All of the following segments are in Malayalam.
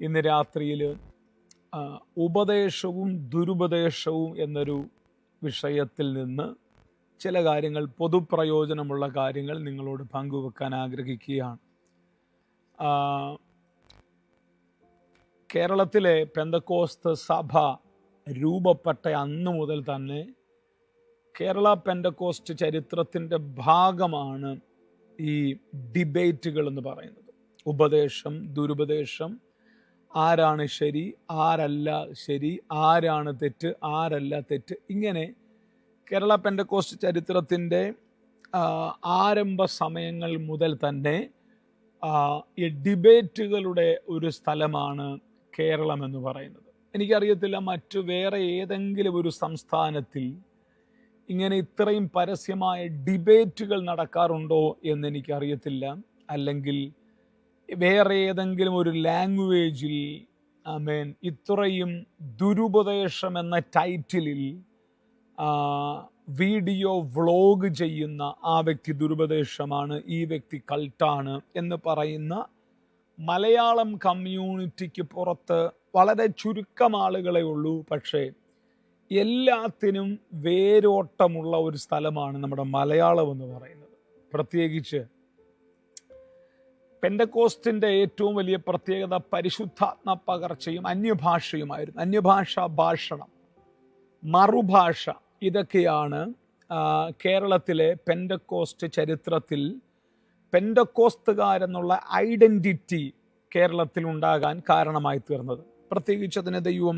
ഇന്ന് രാത്രിയിൽ ഉപദേശവും ദുരുപദേശവും എന്നൊരു വിഷയത്തിൽ നിന്ന് ചില കാര്യങ്ങൾ, പൊതുപ്രയോജനമുള്ള കാര്യങ്ങൾ നിങ്ങളോട് പങ്കുവെക്കാൻ ആഗ്രഹിക്കുകയാണ്. കേരളത്തിലെ പെന്തക്കോസ്ത് സഭ രൂപപ്പെട്ട അന്നു മുതൽ തന്നെ കേരള പെന്തക്കോസ്റ്റ് ചരിത്രത്തിൻ്റെ ഭാഗമാണ് ഈ ഡിബേറ്റുകൾ എന്ന് പറയുന്നത്. ഉപദേശം, ദുരുപദേശം, ആരാണ് ശരി, ആരല്ല ശരി, ആരാണ് തെറ്റ്, ആരല്ല തെറ്റ്, ഇങ്ങനെ കേരള പെന്തക്കോസ്റ്റ് ചരിത്രത്തിൻ്റെ ആരംഭ സമയങ്ങൾ മുതൽ തന്നെ ഈ ഡിബേറ്റുകളുടെ ഒരു സ്ഥലമാണ് കേരളം എന്ന് പറയുന്നത്. എനിക്കറിയത്തില്ല മറ്റു വേറെ ഏതെങ്കിലും ഒരു സംസ്ഥാനത്തിൽ ഇങ്ങനെ ഇത്രയും പരസ്യമായ ഡിബേറ്റുകൾ നടക്കാറുണ്ടോ എന്ന് എനിക്കറിയത്തില്ല. അല്ലെങ്കിൽ വേറെ ഏതെങ്കിലും ഒരു ലാംഗ്വേജിൽ ഇത്രയും ദുരുപദേശം എന്ന ടൈറ്റിലിൽ വീഡിയോ വ്ളോഗ് ചെയ്യുന്ന ആ വ്യക്തി ദുരുപദേശമാണ്, ഈ വ്യക്തി കൾട്ടാണ് എന്ന് പറയുന്ന മലയാളം കമ്മ്യൂണിറ്റിക്ക് പുറത്ത് വളരെ ചുരുക്കം ആളുകളെ ഉള്ളൂ. പക്ഷേ എല്ലാത്തിനും വേരോട്ടമുള്ള ഒരു സ്ഥലമാണ് നമ്മുടെ മലയാളം എന്ന് പറയുന്നത്. പ്രത്യേകിച്ച് പെന്തക്കോസ്റ്റിൻ്റെ ഏറ്റവും വലിയ പ്രത്യേകത പരിശുദ്ധാത്മ പകർച്ചയും അന്യഭാഷയുമായിരുന്നു. അന്യഭാഷാ ഭാഷണം, മറുഭാഷ, ഇതൊക്കെയാണ് കേരളത്തിലെ പെന്തക്കോസ്റ്റ് ചരിത്രത്തിൽ പെന്തക്കോസ്തുകാരെന്നുള്ള ഐഡൻറ്റിറ്റി കേരളത്തിൽ ഉണ്ടാകാൻ കാരണമായി തീർന്നത്. പ്രത്യേകിച്ച് അതിന് ദൈവം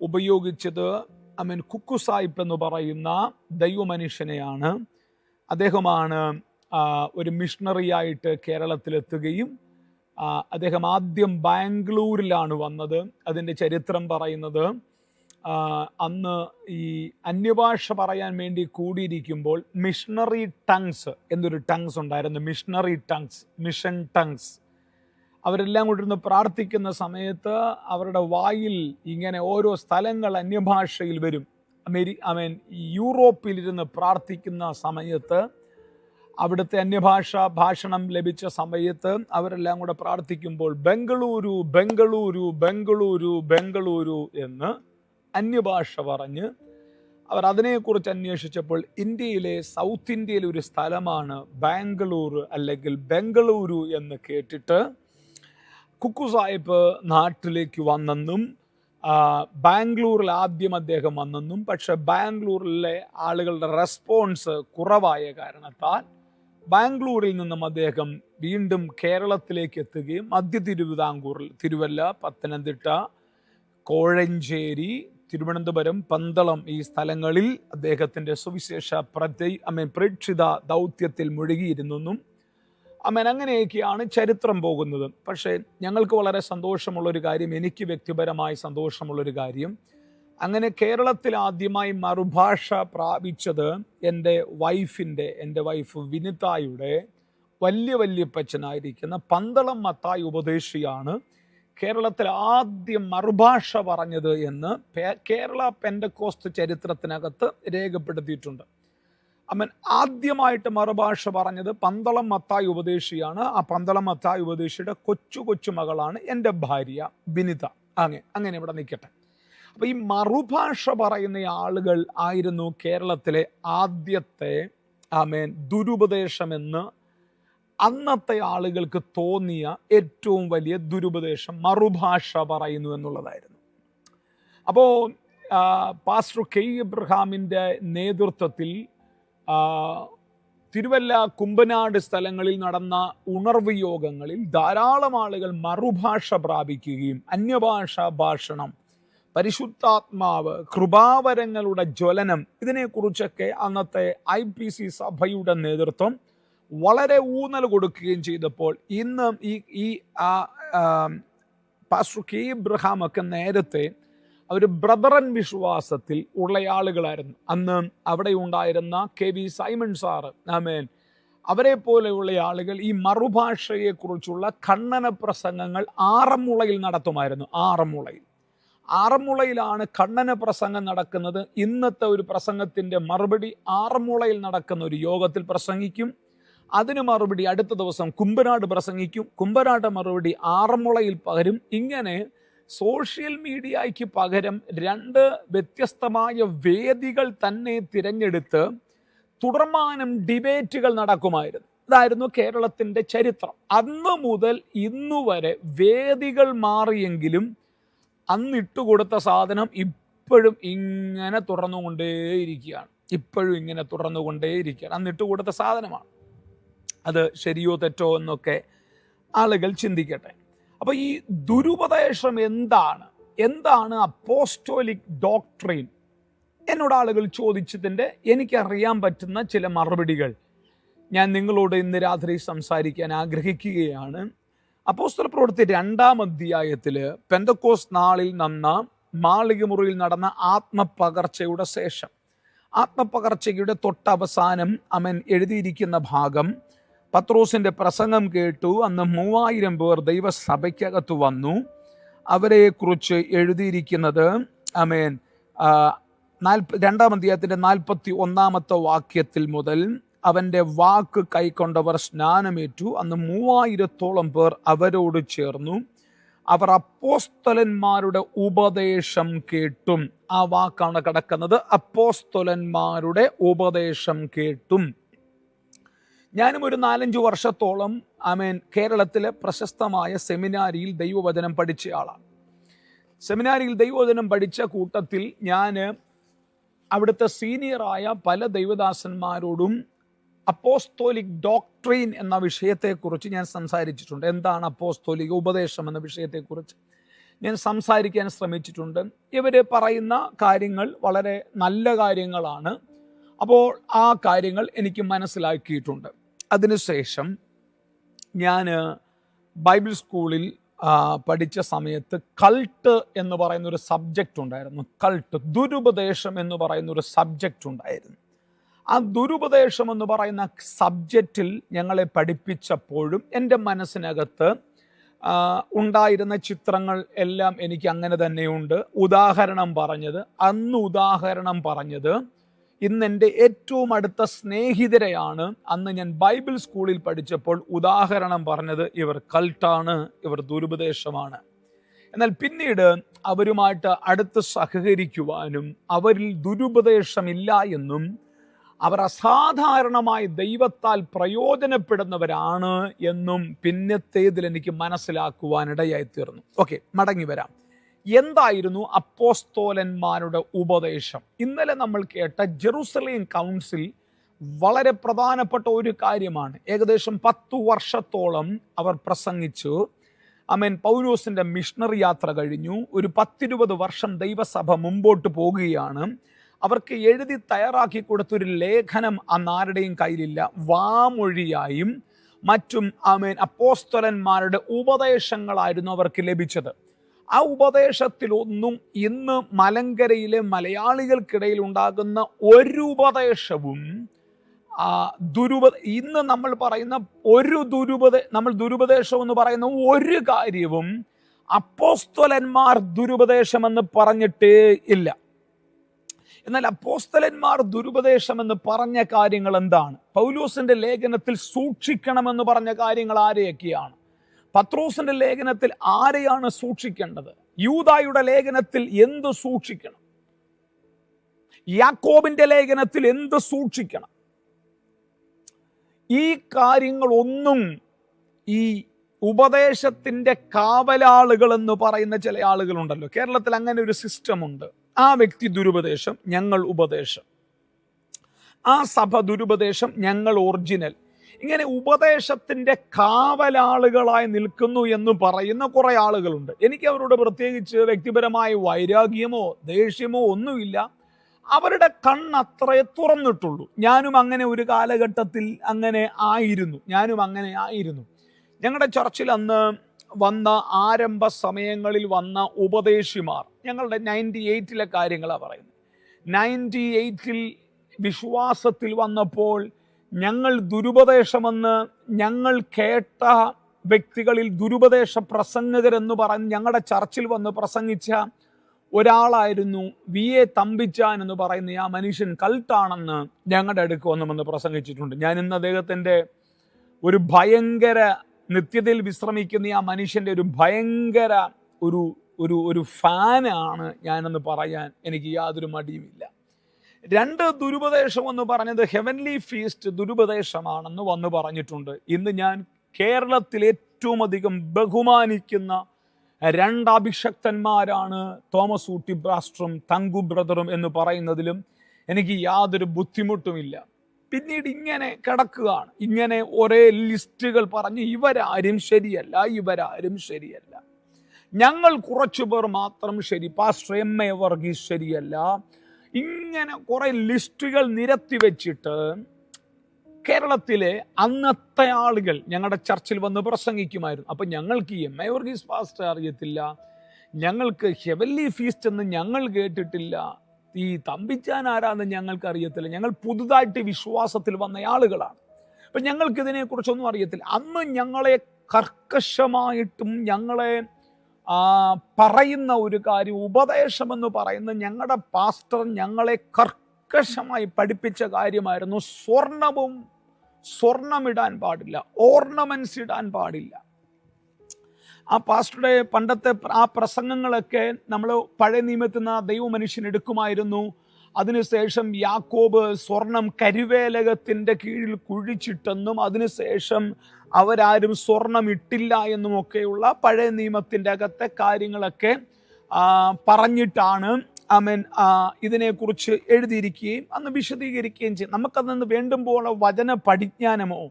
ഉപയോഗിച്ചത് കുക്കുസായിപ്പ് എന്ന് പറയുന്ന ദൈവമനുഷ്യനെയാണ്. അദ്ദേഹമാണ് ഒരു മിഷണറിയായിട്ട് കേരളത്തിലെത്തുകയും അദ്ദേഹം ആദ്യം ബാംഗ്ലൂരിലാണ് വന്നത്. അതിൻ്റെ ചരിത്രം പറയുന്നത്, അന്ന് ഈ അന്യഭാഷ പറയാൻ വേണ്ടി കൂടിയിരിക്കുമ്പോൾ മിഷണറി ടങ്സ് എന്നൊരു ടങ്സ് ഉണ്ടായിരുന്നു. Missionary tongues, mission tongues. അവരെല്ലാം കൊണ്ടിരുന്ന് പ്രാർത്ഥിക്കുന്ന സമയത്ത് അവരുടെ വായിൽ ഇങ്ങനെ ഓരോ സ്ഥലങ്ങൾ അന്യഭാഷയിൽ വരും. യൂറോപ്പിലിരുന്ന് പ്രാർത്ഥിക്കുന്ന സമയത്ത്, അവിടുത്തെ അന്യഭാഷ ഭാഷണം ലഭിച്ച സമയത്ത് അവരെല്ലാം കൂടെ പ്രാർത്ഥിക്കുമ്പോൾ ബംഗളൂരു ബംഗളൂരു ബംഗളൂരു ബംഗളൂരു എന്ന് അന്യഭാഷ പറഞ്ഞ് അവർ അതിനെക്കുറിച്ച് അന്വേഷിച്ചപ്പോൾ ഇന്ത്യയിലെ സൗത്ത് ഇന്ത്യയിലെ ഒരു സ്ഥലമാണ് ബാംഗ്ലൂർ അല്ലെങ്കിൽ ബംഗളൂരു എന്ന് കേട്ടിട്ട് കുക്കുസായിപ്പ് നാട്ടിലേക്ക് വന്നെന്നും ബാംഗ്ലൂരിൽ ആദ്യം അദ്ദേഹം വന്നെന്നും, പക്ഷെ ബാംഗ്ലൂരിലെ ആളുകളുടെ റെസ്പോൺസ് കുറവായ കാരണത്താൽ ബാംഗ്ലൂരിൽ നിന്നും അദ്ദേഹം വീണ്ടും കേരളത്തിലേക്ക് എത്തുകയും മധ്യ തിരുവിതാംകൂറിൽ തിരുവല്ല, പത്തനംതിട്ട, കോഴഞ്ചേരി, തിരുവനന്തപുരം, പന്തളം ഈ സ്ഥലങ്ങളിൽ അദ്ദേഹത്തിൻ്റെ സുവിശേഷ പ്രേക്ഷിത ദൗത്യത്തിൽ മുഴുകിയിരുന്നെന്നും അങ്ങനെയൊക്കെയാണ് ചരിത്രം പോകുന്നത്. പക്ഷേ ഞങ്ങൾക്ക് വളരെ സന്തോഷമുള്ളൊരു കാര്യം, എനിക്ക് വ്യക്തിപരമായി സന്തോഷമുള്ളൊരു കാര്യം, അങ്ങനെ കേരളത്തിൽ ആദ്യമായി മറുഭാഷ പ്രാപിച്ചത് എൻ്റെ വൈഫ് വിനിതായുടെ വല്യപ്പച്ചനായിരിക്കുന്ന പന്തളം മത്തായി ഉപദേശിയാണ് കേരളത്തിൽ ആദ്യം മറുഭാഷ പറഞ്ഞത് എന്ന് കേരള പെന്തക്കോസ്ത് ചരിത്രത്തിനകത്ത് രേഖപ്പെടുത്തിയിട്ടുണ്ട്. ആദ്യമായിട്ട് മറുഭാഷ പറഞ്ഞത് പന്തളം മത്തായി ഉപദേശിയാണ്. ആ പന്തളം മത്തായി ഉപദേശിയുടെ കൊച്ചു മകളാണ് എൻ്റെ ഭാര്യ വിനിത. അങ്ങനെ ഇവിടെ നിൽക്കട്ടെ. അപ്പോൾ ഈ മറുഭാഷ പറയുന്ന ആളുകൾ ആയിരുന്നു കേരളത്തിലെ ആദ്യത്തെ ദുരുപദേശമെന്ന് അന്നത്തെ ആളുകൾക്ക് തോന്നിയ ഏറ്റവും വലിയ ദുരുപദേശം മറുഭാഷ പറയുന്നു എന്നുള്ളതായിരുന്നു. അപ്പോൾ പാസ്റ്റർ കെ ഇബ്രഹാമിൻ്റെ നേതൃത്വത്തിൽ തിരുവല്ല, കുമ്പനാട് സ്ഥലങ്ങളിൽ നടന്ന ഉണർവ് യോഗങ്ങളിൽ ധാരാളം ആളുകൾ മറുഭാഷ പ്രാപിക്കുകയും അന്യഭാഷാ ഭാഷണം, പരിശുദ്ധാത്മാവ്, കൃപാവരങ്ങളുടെ ജ്വലനം, ഇതിനെക്കുറിച്ചൊക്കെ അന്നത്തെ IPC സഭയുടെ നേതൃത്വം വളരെ ഊന്നൽ കൊടുക്കുകയും ചെയ്തപ്പോൾ ഇന്ന് ഈ പാസ്റ്റർ കെ ഇബ്രഹാം ഒക്കെ നേരത്തെ അവർ ബ്രദറൻ വിശ്വാസത്തിൽ ഉള്ള ആളുകളായിരുന്നു. അന്ന് അവിടെ ഉണ്ടായിരുന്ന KV സൈമൺ സാറ്, അവരെ പോലെയുള്ള ആളുകൾ ഈ മറുഭാഷയെക്കുറിച്ചുള്ള ഖണ്ഡന പ്രസംഗങ്ങൾ ആറന്മുളയിൽ നടത്തുമായിരുന്നു. ആറന്മുളയിലാണ് ഖണ്ഡന പ്രസംഗം നടക്കുന്നത്. ഇന്നത്തെ ഒരു പ്രസംഗത്തിൻ്റെ മറുപടി ആറന്മുളയിൽ നടക്കുന്ന ഒരു യോഗത്തിൽ പ്രസംഗിക്കും. അതിന് മറുപടി അടുത്ത ദിവസം കുമ്പനാട് പ്രസംഗിക്കും, കുമ്പനാട് മറുപടി ആറന്മുളയിൽ പകരും. ഇങ്ങനെ സോഷ്യൽ മീഡിയയ്ക്ക് പകരം 2 വ്യത്യസ്തമായ വേദികൾ തന്നെ തിരഞ്ഞെടുത്ത് തുടർമാനം ഡിബേറ്റുകൾ നടക്കുമായിരുന്നു. ഇതായിരുന്നു കേരളത്തിൻ്റെ ചരിത്രം. അന്ന് മുതൽ ഇന്നുവരെ വേദികൾ മാറിയെങ്കിലും അന്ന് ഇട്ടുകൊടുത്ത സാധനം ഇപ്പോഴും ഇങ്ങനെ തുടർന്നുകൊണ്ടേയിരിക്കുകയാണ്. അന്ന് ഇട്ടുകൊടുത്ത സാധനമാണ്. അത് ശരിയോ തെറ്റോ എന്നൊക്കെ ആളുകൾ ചിന്തിക്കട്ടെ. അപ്പോൾ ഈ ദുരുപദേശം എന്താണ് അപ്പോസ്റ്റോലിക് ഡോക്ട്രിൻ എന്നോട് ആളുകൾ ചോദിച്ചതിൻ്റെ എനിക്കറിയാൻ പറ്റുന്ന ചില മറുപടികൾ ഞാൻ നിങ്ങളോട് ഇന്ന് രാത്രി സംസാരിക്കാൻ ആഗ്രഹിക്കുകയാണ്. അപ്പോസ്തല പ്രവൃത്തി 2-ാം അധ്യായത്തിൽ പെന്തക്കോസ്ത് നാളിൽ മാളികമുറിയിൽ നടന്ന ആത്മപകർച്ചയുടെ ശേഷം, ആത്മപകർച്ചയുടെ തൊട്ടവസാനം എഴുതിയിരിക്കുന്ന ഭാഗം, പത്രോസിൻ്റെ പ്രസംഗം കേട്ടു. അന്ന് 3000 പേർ ദൈവസഭയ്ക്കകത്ത് വന്നു. അവരെക്കുറിച്ച് എഴുതിയിരിക്കുന്നത് 2-ാം അധ്യായത്തിൻ്റെ 41-ാമത്തെ വാക്യത്തിൽ മുതൽ, അവൻ്റെ വാക്ക് കൈക്കൊണ്ടവർ സ്നാനമേറ്റു. അന്ന് 3000-ഓളം പേർ അവരോട് ചേർന്നു. അവർ അപ്പോസ്തലന്മാരുടെ ഉപദേശം കേട്ടും. ആ വാക്കാണ് കിടക്കുന്നത്, അപ്പോസ്തലന്മാരുടെ ഉപദേശം കേട്ടും. ഞാനും ഒരു 4-5 വർഷത്തോളം കേരളത്തിലെ പ്രശസ്തമായ സെമിനാരിയിൽ ദൈവവചനം പഠിച്ച ആളാണ്. സെമിനാരിയിൽ ദൈവവചനം പഠിച്ച കൂട്ടത്തിൽ ഞാൻ അവിടുത്തെ സീനിയറായ പല ദൈവദാസന്മാരോടും അപ്പോസ്തോലിക് ഡോക്ട്രീൻ എന്ന വിഷയത്തെക്കുറിച്ച് ഞാൻ സംസാരിച്ചിട്ടുണ്ട്. എന്താണ് അപ്പോസ്തോലിക ഉപദേശം എന്ന വിഷയത്തെക്കുറിച്ച് ഞാൻ സംസാരിക്കാൻ ശ്രമിച്ചിട്ടുണ്ട്. ഇവർ പറയുന്ന കാര്യങ്ങൾ വളരെ നല്ല കാര്യങ്ങളാണ്. അപ്പോൾ ആ കാര്യങ്ങൾ എനിക്ക് മനസ്സിലാക്കിയിട്ടുണ്ട്. അതിനുശേഷം ഞാൻ ബൈബിൾ സ്കൂളിൽ പഠിച്ച സമയത്ത് കൾട്ട് എന്ന് പറയുന്നൊരു സബ്ജക്റ്റ് ഉണ്ടായിരുന്നു. കൾട്ട്, ദുരുപദേശം എന്ന് പറയുന്നൊരു സബ്ജക്റ്റ് ഉണ്ടായിരുന്നു. ആ ദുരുപദേശം എന്ന് പറയുന്ന സബ്ജക്റ്റിൽ ഞങ്ങളെ പഠിപ്പിച്ചപ്പോഴും എൻ്റെ മനസ്സിനകത്ത് ഉണ്ടായിരുന്ന ചിത്രങ്ങൾ എല്ലാം എനിക്ക് അങ്ങനെ തന്നെയുണ്ട്. ഉദാഹരണം പറഞ്ഞത് ഇന്ന് എൻ്റെ ഏറ്റവും അടുത്ത സ്നേഹിതരെയാണ് അന്ന് ഞാൻ ബൈബിൾ സ്കൂളിൽ പഠിച്ചപ്പോൾ ഉദാഹരണം പറഞ്ഞത്, ഇവർ കൾട്ടാണ്, ഇവർ ദുരുപദേശമാണ്. എന്നാൽ പിന്നീട് അവരുമായിട്ട് അടുത്ത് സഹകരിക്കുവാനും അവരിൽ ദുരുപദേശമില്ല എന്നും അവർ അസാധാരണമായി ദൈവത്താൽ പ്രയോജനപ്പെടുന്നവരാണ് എന്നും പിന്നത്തേതിൽ എനിക്ക് മനസ്സിലാക്കുവാനിടയായി തീർന്നു. ഓക്കെ, മടങ്ങി വരാം. എന്തായിരുന്നു അപ്പോസ്തോലന്മാരുടെ ഉപദേശം? ഇന്നലെ നമ്മൾ കേട്ട ജെറുസലേം കൗൺസിൽ വളരെ പ്രധാനപ്പെട്ട ഒരു കാര്യമാണ്. ഏകദേശം 10 വർഷത്തോളം അവർ പ്രസംഗിച്ചു. പൗലോസിൻ്റെ മിഷണറി യാത്ര കഴിഞ്ഞു. ഒരു 10-20 വർഷം ദൈവസഭ മുമ്പോട്ട് പോകുകയാണ്. അവർക്ക് എഴുതി തയ്യാറാക്കി കൊടുത്തൊരു ലേഖനം അന്ന് ആരുടെയും കയ്യിലില്ല. വാമൊഴിയായും മറ്റും അപ്പോസ്തലന്മാരുടെ ഉപദേശങ്ങളായിരുന്നു അവർക്ക് ലഭിച്ചത്. ആ ഉപദേശത്തിലൊന്നും ഇന്ന് മലങ്കരയിലെ മലയാളികൾക്കിടയിൽ ഉണ്ടാകുന്ന ഒരു ഉപദേശവും ഇന്ന് നമ്മൾ പറയുന്ന നമ്മൾ ദുരുപദേശം എന്ന് പറയുന്ന ഒരു കാര്യവും അപ്പോസ്തലന്മാർ ദുരുപദേശമെന്ന് പറഞ്ഞിട്ടേ ഇല്ല. എന്നാൽ അപ്പോസ്തലന്മാർ ദുരുപദേശമെന്ന് പറഞ്ഞ കാര്യങ്ങൾ എന്താണ്? പൗലോസിന്റെ ലേഖനത്തിൽ സൂക്ഷിക്കണമെന്ന് പറഞ്ഞ കാര്യങ്ങൾ ആരെയൊക്കെയാണ്? പത്രോസിന്റെ ലേഖനത്തിൽ ആരെയാണ് സൂക്ഷിക്കേണ്ടത്? യൂദായുടെ ലേഖനത്തിൽ എന്ത് സൂക്ഷിക്കണം? യാക്കോബിന്റെ ലേഖനത്തിൽ എന്ത് സൂക്ഷിക്കണം? ഈ കാര്യങ്ങളൊന്നും ഈ ഉപദേശത്തിന്റെ കാവലാളുകൾ എന്ന് പറയുന്ന ചില ആളുകളുണ്ടല്ലോ, കേരളത്തിൽ അങ്ങനെ ഒരു സിസ്റ്റം ഉണ്ട്. ആ വ്യക്തി ദുരുപദേശം, ഞങ്ങൾ ഉപദേശം. ആ സഭ ദുരുപദേശം, ഞങ്ങൾ ഒറിജിനൽ. ഇങ്ങനെ ഉപദേശത്തിന്റെ കാവലാളുകളായി നിൽക്കുന്നു എന്ന് പറയുന്ന കുറെ ആളുകളുണ്ട്. എനിക്ക് അവരോട് പ്രത്യേകിച്ച് വ്യക്തിപരമായ വൈരാഗ്യമോ ദേഷ്യമോ ഒന്നുമില്ല. അവരുടെ കണ്ണത്രേ തുറന്നിട്ടുള്ളൂ. ഞാനും അങ്ങനെ ഒരു കാലഘട്ടത്തിൽ അങ്ങനെ ആയിരുന്നു. ഞങ്ങളുടെ ചർച്ചിൽ അന്ന് വന്ന ആരംഭ സമയങ്ങളിൽ വന്ന ഉപദേശിമാർ, ഞങ്ങളുടെ 98-ലെ കാര്യങ്ങളാണ് പറയുന്നത്. 98-ൽ വിശ്വാസത്തിൽ വന്നപ്പോൾ ഞങ്ങൾ ദുരുപദേശമെന്ന് ഞങ്ങൾ കേട്ട വ്യക്തികളിൽ ദുരുപദേശ പ്രസംഗകരെന്ന് പറഞ്ഞ് ഞങ്ങളുടെ ചർച്ചിൽ വന്ന് പ്രസംഗിച്ച ഒരാളായിരുന്നു VA തമ്പിച്ചാൻ എന്ന് പറയുന്ന ആ മനുഷ്യൻ കൾട്ടാണെന്ന് ഞങ്ങളുടെ അടുക്ക് വന്ന് പ്രസംഗിച്ചിട്ടുണ്ട്. ഞാൻ ഇന്ന് അദ്ദേഹത്തിൻ്റെ ഒരു ഭയങ്കര നിത്യതയിൽ വിശ്രമിക്കുന്ന ആ മനുഷ്യൻ്റെ ഒരു ഭയങ്കര ഒരു ഒരു ഒരു ഫാനാണ് ഞാനെന്ന് പറയാൻ എനിക്ക് യാതൊരു മടിയുമില്ല. 2 ദുരുപദേശം എന്ന് പറഞ്ഞത് ഹെവൻലി ഫീസ്റ്റ് ദുരുപദേശമാണെന്ന് വന്ന് പറഞ്ഞിട്ടുണ്ട്. ഇന്ന് ഞാൻ കേരളത്തിൽ ഏറ്റവും അധികം ബഹുമാനിക്കുന്ന 2 അഭിഷക്തന്മാരാണ് തോമസ് ഊട്ടി ബ്രാസ്റ്ററും തങ്കു ബ്രദറും എന്ന് പറയുന്നതിലും എനിക്ക് യാതൊരു ബുദ്ധിമുട്ടുമില്ല. പിന്നീട് ഇങ്ങനെ കിടക്കുകയാണ്, ഇങ്ങനെ ഒരേ ലിസ്റ്റുകൾ പറഞ്ഞ് ഇവരാരും ശരിയല്ല, ഇവരാരും ശരിയല്ല, ഞങ്ങൾ കുറച്ചു പേർ മാത്രം ശരി, പാസ്റ്റർ എം.എ. വർഗീസ് ശരിയല്ല, ഇങ്ങനെ കുറെ ലിസ്റ്റുകൾ നിരത്തി വെച്ചിട്ട് കേരളത്തിലെ അന്നത്തെ ആളുകൾ ഞങ്ങളുടെ ചർച്ചിൽ വന്ന് പ്രസംഗിക്കുമായിരുന്നു. അപ്പം ഞങ്ങൾക്ക് ഈ എം.എ. വർഗീസ് പാസ്റ്റർ അറിയത്തില്ല, ഞങ്ങൾക്ക് ഹെവൻലി ഫീസ്റ്റ് എന്ന് ഞങ്ങൾ കേട്ടിട്ടില്ല, ഈ തമ്പിച്ചാൻ ആരാന്ന് ഞങ്ങൾക്ക് അറിയത്തില്ല, ഞങ്ങൾ പുതുതായിട്ട് വിശ്വാസത്തിൽ വന്ന ആളുകളാണ്, അപ്പം ഞങ്ങൾക്ക് ഇതിനെക്കുറിച്ചൊന്നും അറിയത്തില്ല. അന്ന് ഞങ്ങളെ കർക്കശമായിട്ടും ഞങ്ങളെ പറയുന്ന ഒരു കാര്യം, ഉപദേശമെന്ന് പറയുന്ന ഞങ്ങളുടെ പാസ്റ്റർ ഞങ്ങളെ കർക്കശമായി പഠിപ്പിച്ച കാര്യമായിരുന്നു, സ്വർണമിടാൻ പാടില്ല, ഓർണമെന്റ്സ് ഇടാൻ പാടില്ല. ആ പാസ്റ്ററുടെ പണ്ടത്തെ ആ പ്രസംഗങ്ങളൊക്കെ നമ്മൾ പഴയ നിയമത്തിൽ നിന്ന് ദൈവമനുഷ്യൻ എടുക്കുമായിരുന്നു. അതിനുശേഷം യാക്കോബ് സ്വർണം കരുവേലകത്തിൻ്റെ കീഴിൽ കുഴിച്ചിട്ടെന്നും അതിനുശേഷം അവരാരും സ്വർണം ഇട്ടില്ല എന്നുമൊക്കെയുള്ള പഴയ നിയമത്തിൻ്റെ അകത്തെ കാര്യങ്ങളൊക്കെ പറഞ്ഞിട്ടാണ് ഇതിനെക്കുറിച്ച് എഴുതിയിരിക്കുകയും അന്ന് വിശദീകരിക്കുകയും ചെയ്യും. നമുക്കന്ന് വേണ്ടുമ്പോൾ വചന പരിജ്ഞാനമോ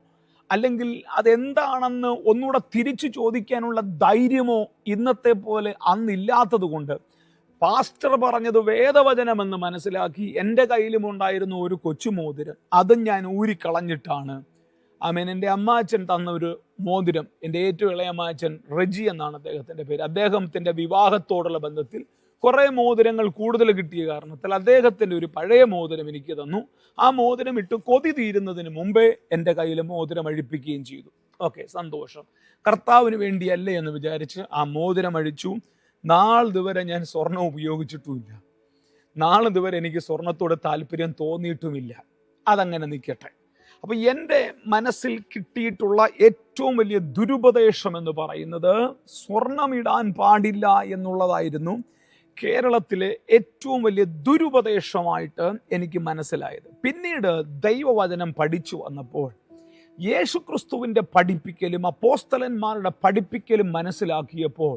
അല്ലെങ്കിൽ അതെന്താണെന്ന് ഒന്നുകൂടെ തിരിച്ചു ചോദിക്കാനുള്ള ധൈര്യമോ ഇന്നത്തെ പോലെ അന്നില്ലാത്തത് കൊണ്ട് പാസ്റ്റർ പറഞ്ഞത് വേദവചനമെന്ന് മനസ്സിലാക്കി എൻ്റെ കയ്യിലും ഉണ്ടായിരുന്ന ഒരു കൊച്ചുമോതിരം അതും ഞാൻ ഊരിക്കളഞ്ഞിട്ടാണ് എൻ്റെ അമ്മാച്ചൻ തന്ന ഒരു മോതിരം, എൻ്റെ ഏറ്റവും ഇളയ അമ്മാച്ചൻ റെജി എന്നാണ് അദ്ദേഹത്തിൻ്റെ പേര്, അദ്ദേഹത്തിൻ്റെ വിവാഹത്തോടുള്ള ബന്ധത്തിൽ കുറേ മോതിരങ്ങൾ കൂടുതൽ കിട്ടിയ കാരണത്തിൽ അദ്ദേഹത്തിൻ്റെ ഒരു പഴയ മോതിരം എനിക്ക് തന്നു. ആ മോതിരം ഇട്ട് കൊതി തീരുന്നതിന് മുമ്പേ എൻ്റെ കയ്യിൽ മോതിരം അഴിപ്പിക്കുകയും ചെയ്തു. ഓക്കെ, സന്തോഷം, കർത്താവിന് വേണ്ടിയല്ലേ എന്ന് വിചാരിച്ച് ആ മോതിരം അഴിച്ചു. നാളിതുവരെ ഞാൻ സ്വർണം ഉപയോഗിച്ചിട്ടുമില്ല, നാളിതുവരെ എനിക്ക് സ്വർണത്തോട് താല്പര്യം തോന്നിയിട്ടുമില്ല. അതങ്ങനെ നിൽക്കട്ടെ. അപ്പം എൻ്റെ മനസ്സിൽ കിട്ടിയിട്ടുള്ള ഏറ്റവും വലിയ ദുരുപദേശം എന്ന് പറയുന്നത് സ്വർണമിടാൻ പാടില്ല എന്നുള്ളതായിരുന്നു കേരളത്തിലെ ഏറ്റവും വലിയ ദുരുപദേശമായിട്ട് എനിക്ക് മനസ്സിലായത്. പിന്നീട് ദൈവവചനം പഠിച്ചു വന്നപ്പോൾ യേശുക്രിസ്തുവിൻ്റെ പഠിപ്പിക്കലും അപ്പോസ്തലന്മാരുടെ പഠിപ്പിക്കലും മനസ്സിലാക്കിയപ്പോൾ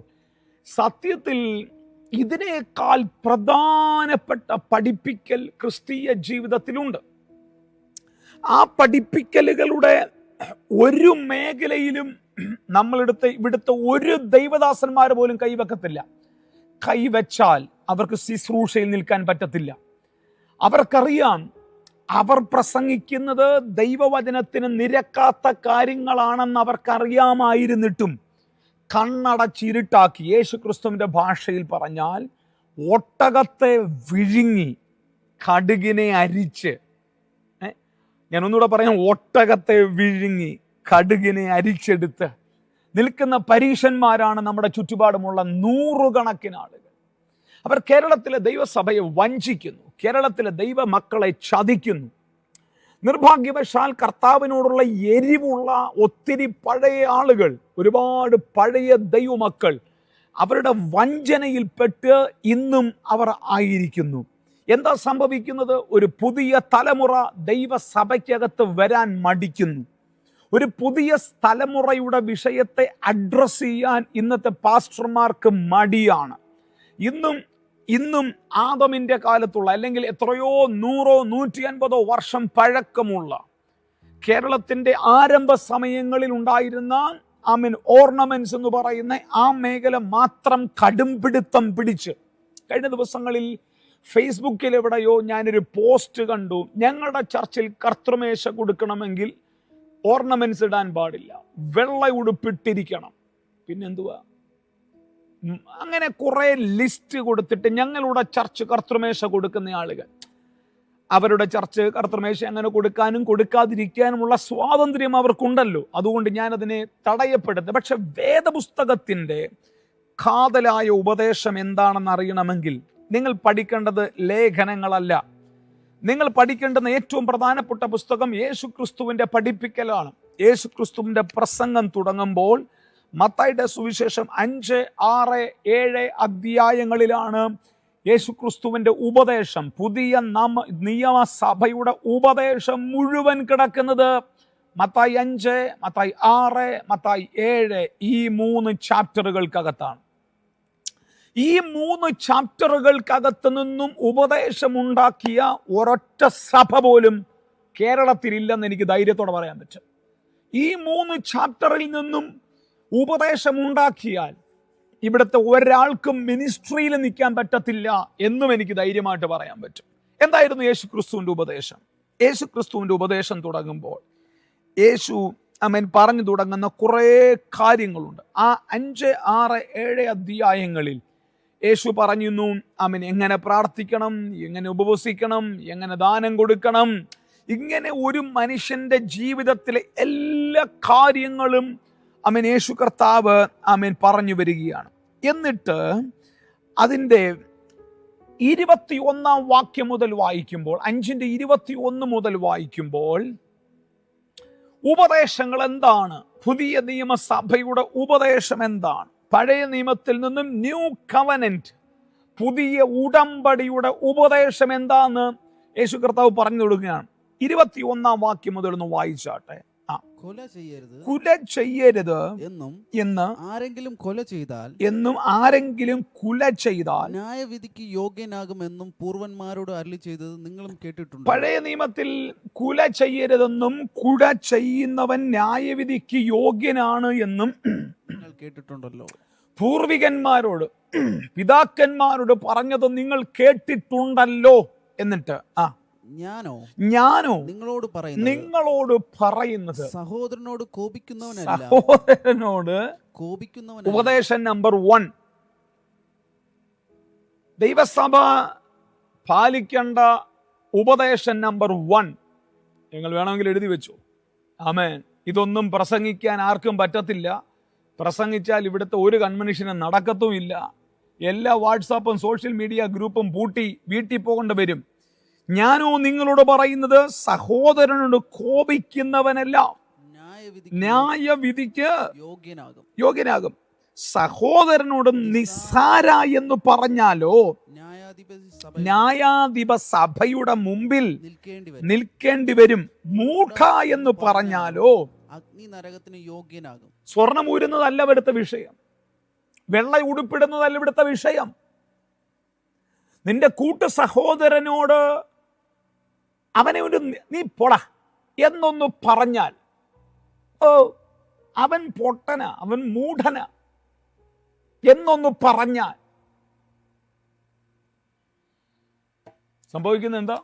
സത്യത്തിൽ ഇതിനേക്കാൾ പ്രധാനപ്പെട്ട പഠിപ്പിക്കൽ ക്രിസ്തീയ ജീവിതത്തിലുണ്ട്. ആ പഠിപ്പിക്കലുകളുടെ ഒരു മേഖലയിലും ഇവിടുത്തെ ഒരു ദൈവദാസന്മാർ പോലും കൈവെക്കത്തില്ല. കൈവച്ചാൽ അവർക്ക് ശുശ്രൂഷയിൽ നിൽക്കാൻ പറ്റത്തില്ല. അവർക്കറിയാം അവർ പ്രസംഗിക്കുന്നത് ദൈവവചനത്തിന് നിരക്കാത്ത കാര്യങ്ങളാണെന്ന് അവർക്കറിയാമായിരുന്നിട്ടും കണ്ണടച്ചിരുട്ടാക്കി, യേശുക്രിസ്തുവിൻ്റെ ഭാഷയിൽ പറഞ്ഞാൽ ഒട്ടകത്തെ വിഴുങ്ങി കടുകിനെ അരിച്ച്, ഞാൻ ഒന്നുകൂടെ പറയാം, ഒട്ടകത്തെ വിഴുങ്ങി കടുകിനെ അരിച്ചെടുത്ത് നിൽക്കുന്ന പരീശന്മാരാണ് നമ്മുടെ ചുറ്റുപാടുമുള്ള നൂറുകണക്കിന് ആളുകൾ. അവർ കേരളത്തിലെ ദൈവസഭയെ വഞ്ചിക്കുന്നു, കേരളത്തിലെ ദൈവമക്കളെ ചതിക്കുന്നു. നിർഭാഗ്യവശാൽ കർത്താവിനോടുള്ള എരിവുള്ള ഒത്തിരി പഴയ ആളുകൾ, ഒരുപാട് പഴയ ദൈവമക്കൾ അവരുടെ വഞ്ചനയിൽപ്പെട്ട് ഇന്നും അവർ ആയിരിക്കുന്നു. എന്താ സംഭവിക്കുന്നത്? ഒരു പുതിയ തലമുറ ദൈവസഭയ്ക്കകത്ത് വരാൻ മടിക്കുന്നു. ഒരു പുതിയ തലമുറയുടെ വിഷയത്തെ അഡ്രസ് ചെയ്യാൻ ഇന്നത്തെ പാസ്റ്റർമാർക്ക് മടിയാണ്. ഇന്നും ആദമിൻ്റെ കാലത്തുള്ള അല്ലെങ്കിൽ എത്രയോ 100 150 വർഷം പഴക്കമുള്ള കേരളത്തിൻ്റെ ആരംഭ സമയങ്ങളിൽ ഉണ്ടായിരുന്ന ഓർണമെന്റ്സ് എന്ന് പറയുന്ന ആ മേഖല മാത്രം കടുംപിടുത്തം പിടിച്ച് കഴിഞ്ഞ ദിവസങ്ങളിൽ ഫേസ്ബുക്കിൽ എവിടെയോ ഞാനൊരു പോസ്റ്റ് കണ്ടു, ഞങ്ങളുടെ ചർച്ചിൽ കർത്തൃമേശ കൊടുക്കണമെങ്കിൽ ഓർണമെന്റ്സ് ഇടാൻ പാടില്ല, വെള്ള ഉടുപ്പിട്ടിരിക്കണം, പിന്നെന്തുവാ, അങ്ങനെ കുറെ ലിസ്റ്റ് കൊടുത്തിട്ട് ഞങ്ങളുടെ ചർച്ച് കർത്തൃമേശ കൊടുക്കുന്ന ആളുകൾ, അവരുടെ ചർച്ച് കർത്തൃമേശ അങ്ങനെ കൊടുക്കാനും കൊടുക്കാതിരിക്കാനുമുള്ള സ്വാതന്ത്ര്യം അവർക്കുണ്ടല്ലോ, അതുകൊണ്ട് ഞാനതിനെ തടയപ്പെടുന്നത്. പക്ഷെ വേദപുസ്തകത്തിൻ്റെ കാതലായ ഉപദേശം എന്താണെന്ന് അറിയണമെങ്കിൽ നിങ്ങൾ പഠിക്കേണ്ടത് ലേഖനങ്ങളല്ല, നിങ്ങൾ പഠിക്കേണ്ടുന്ന ഏറ്റവും പ്രധാനപ്പെട്ട പുസ്തകം യേശുക്രിസ്തുവിൻ്റെ പഠിപ്പിക്കലാണ്. യേശു ക്രിസ്തുവിൻ്റെ പ്രസംഗം തുടങ്ങുമ്പോൾ മത്തായിയുടെ സുവിശേഷം 5, 6, 7 അധ്യായങ്ങളിലാണ് യേശു ക്രിസ്തുവിൻ്റെ ഉപദേശം, പുതിയ നിയമസഭയുടെ ഉപദേശം മുഴുവൻ കിടക്കുന്നത്. മത്തായി 5, മത്തായി 6, മത്തായി 7 ഈ 3 ചാപ്റ്ററുകൾക്കകത്താണ്. ഈ 3 ചാപ്റ്ററുകൾക്കകത്ത് നിന്നും ഉപദേശമുണ്ടാക്കിയ ഒരൊറ്റ സഭ പോലും കേരളത്തിലില്ലെന്ന് എനിക്ക് ധൈര്യത്തോടെ പറയാൻ പറ്റും. ഈ 3 ചാപ്റ്ററിൽ നിന്നും ഉപദേശമുണ്ടാക്കിയാൽ ഇവിടുത്തെ ഒരാൾക്കും മിനിസ്ട്രിയിൽ നിൽക്കാൻ പറ്റത്തില്ല എന്നും എനിക്ക് ധൈര്യമായിട്ട് പറയാൻ പറ്റും. എന്തായിരുന്നു യേശു ക്രിസ്തുവിൻ്റെ ഉപദേശം? യേശു ക്രിസ്തുവിൻ്റെ ഉപദേശം തുടങ്ങുമ്പോൾ യേശു പറഞ്ഞു തുടങ്ങുന്ന കുറേ കാര്യങ്ങളുണ്ട്. ആ 5, 6, 7 അധ്യായങ്ങളിൽ യേശു പറയുന്നു എങ്ങനെ പ്രാർത്ഥിക്കണം, എങ്ങനെ ഉപവസിക്കണം, എങ്ങനെ ദാനം കൊടുക്കണം, ഇങ്ങനെ ഒരു മനുഷ്യന്റെ ജീവിതത്തിലെ എല്ലാ കാര്യങ്ങളും യേശു കർത്താവ് പറഞ്ഞു വരികയാണ്. എന്നിട്ട് അതിൻ്റെ 21 വാക്യം മുതൽ വായിക്കുമ്പോൾ, 5:21 മുതൽ വായിക്കുമ്പോൾ ഉപദേശങ്ങൾ എന്താണ്, പുതിയ നിയമസഭയുടെ ഉപദേശം എന്താണ്, പഴയ നിയമത്തിൽ നിന്നും ന്യൂ കവനന്റ്, പുതിയ ഉടമ്പടിയുടെ ഉപദേശം എന്താന്ന് യേശു കർത്താവ് പറഞ്ഞു കൊടുക്കുകയാണ്. 21 വാക്യം മുതൽ ഒന്ന് വായിച്ചാട്ടെ. കൊല ചെയ്യരുത് എന്ന് ആരെങ്കിലും കൊല ചെയ്താൽ ന്യായവിധിക്ക് യോഗ്യനാകുമെന്നും പൂർവന്മാരോട് അരുളി ചെയ്തത് നിങ്ങളും കേട്ടിട്ടുണ്ട്. പഴയ നിയമത്തിൽ കുല ചെയ്യരുതെന്നും കുല ചെയ്യുന്നവൻ ന്യായവിധിക്ക് യോഗ്യനാണ് എന്നും നിങ്ങൾ കേട്ടിട്ടുണ്ടല്ലോ. പൂർവികന്മാരോട്, പിതാക്കന്മാരോട് പറഞ്ഞത് നിങ്ങൾ കേട്ടിട്ടുണ്ടല്ലോ. എന്നിട്ട് ഞാനോ നിങ്ങളോട് പറയുന്നത് സഹോദരനോട് കോപിക്കുന്നവൻ. ഉപദേശം നമ്പർ 1, ദൈവസഭ പാലിക്കേണ്ട ഉപദേശം നമ്പർ 1 നിങ്ങൾ വേണമെങ്കിൽ എഴുതി വെച്ചു. ആമേൻ. ഇതൊന്നും പ്രസംഗിക്കാൻ ആർക്കും പറ്റത്തില്ല. പ്രസംഗിച്ചാൽ ഇവിടുത്തെ ഒരു കൺവെൻഷനും നടക്കത്തുമില്ല. എല്ലാ വാട്സാപ്പും സോഷ്യൽ മീഡിയ ഗ്രൂപ്പും പൂട്ടി വീട്ടിൽ പോകേണ്ടി വരും. ഞാനോ നിങ്ങളോട് പറയുന്നത് സഹോദരനോട് കോപിക്കുന്നവനെല്ലാം ന്യായവിധിക്ക് യോഗ്യനാകും. സഹോദരനോട് നിസ്സാര എന്ന് പറഞ്ഞാലോ ന്യായാധിപ സഭയുടെ മുമ്പിൽ നിൽക്കേണ്ടി വരും. മൂഢ എന്ന് പറഞ്ഞാലോ അഗ്നി നരകത്തിന് യോഗ്യനാകും. സ്വർണം ഊരുന്നതല്ല ഇവിടുത്തെ വിഷയം, വെള്ള ഉടുപ്പിടുന്നതല്ല ഇവിടുത്തെ വിഷയം. നിന്റെ കൂട്ടു സഹോദരനോട് അവനെ ഒരു നീ പൊട എന്നൊന്ന് പറഞ്ഞാൽ അവൻ പൊട്ടന, അവൻ മൂഢന എന്നൊന്ന് പറഞ്ഞാൽ സംഭവിക്കുന്നത് എന്താ?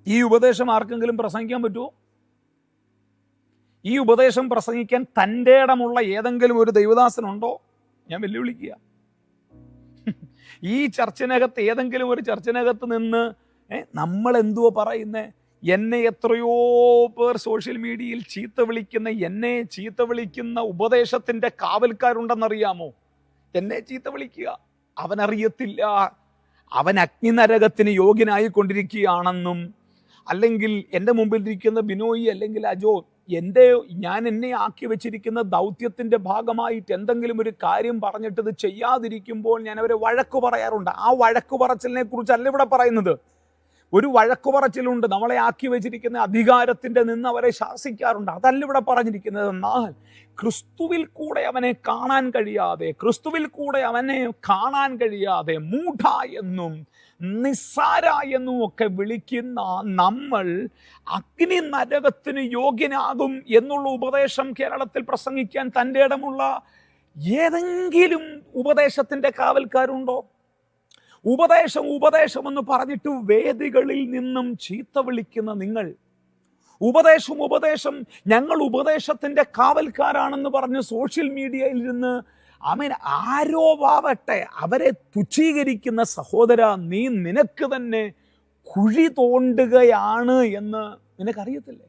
ഈ ഉപദേശം ആർക്കെങ്കിലും പ്രസംഗിക്കാൻ പറ്റുമോ? ഈ ഉപദേശം പ്രസംഗിക്കാൻ തൻ്റെ ഇടമുള്ള ഏതെങ്കിലും ഒരു ദൈവദാസനുണ്ടോ? ഞാൻ വെല്ലുവിളിക്കുക. ഈ ചർച്ചിനകത്ത് ഏതെങ്കിലും ഒരു ചർച്ചിനകത്ത് നിന്ന് നമ്മൾ എന്തുവാ പറയുന്നേ? എന്നെ എത്രയോ പേർ സോഷ്യൽ മീഡിയയിൽ എന്നെ ചീത്ത വിളിക്കുന്ന ഉപദേശത്തിൻ്റെ കാവൽക്കാരുണ്ടെന്നറിയാമോ? എന്നെ ചീത്ത വിളിക്കുക. അവനറിയത്തില്ല അവൻ അഗ്നിനരകത്തിന് യോഗ്യനായിക്കൊണ്ടിരിക്കുകയാണെന്നും, അല്ലെങ്കിൽ എൻ്റെ മുമ്പിൽ ഇരിക്കുന്ന ബിനോയി അല്ലെങ്കിൽ അജോ ഞാൻ എന്നെ ആക്കി വെച്ചിരിക്കുന്ന ദൗത്യത്തിൻ്റെ ഭാഗമായിട്ട് എന്തെങ്കിലും ഒരു കാര്യം പറഞ്ഞിട്ട് ഇത് ചെയ്യാതിരിക്കുമ്പോൾ ഞാൻ അവരെ വഴക്കു പറയാറുണ്ട്. ആ വഴക്കു പറച്ചിലിനെ കുറിച്ചല്ല ഇവിടെ പറയുന്നത്. ഒരു വഴക്കു പറച്ചിലുണ്ട്, നമ്മളെ ആക്കി വെച്ചിരിക്കുന്ന അധികാരത്തിൻ്റെ നിന്ന് അവരെ ശാസിക്കാറുണ്ട്. അതല്ല ഇവിടെ പറഞ്ഞിരിക്കുന്നത്. എന്നാൽ ക്രിസ്തുവിൽ കൂടെ അവനെ കാണാൻ കഴിയാതെ മൂഢ എന്നും നിസ്സാര എന്നും ഒക്കെ വിളിക്കുന്ന നമ്മൾ അഗ്നി നരകത്തിന് യോഗ്യനാകും എന്നുള്ള ഉപദേശം കേരളത്തിൽ പ്രസംഗിക്കാൻ തൻ്റെ ഇടമുള്ള ഏതെങ്കിലും ഉപദേശത്തിൻ്റെ കാവൽക്കാരുണ്ടോ? ഉപദേശം എന്ന് പറഞ്ഞിട്ട് വേദികളിൽ നിന്നും ചീത്ത വിളിക്കുന്ന നിങ്ങൾ, ഉപദേശം ഞങ്ങൾ ഉപദേശത്തിൻ്റെ കാവൽക്കാരാണെന്ന് പറഞ്ഞ് സോഷ്യൽ മീഡിയയിൽ നിന്ന് ആരോപാവട്ടെ അവരെ തുച്ഛീകരിക്കുന്ന സഹോദര, നീ നിനക്ക് തന്നെ കുഴി തോണ്ടുകയാണ് എന്ന് നിനക്കറിയത്തില്ലേ?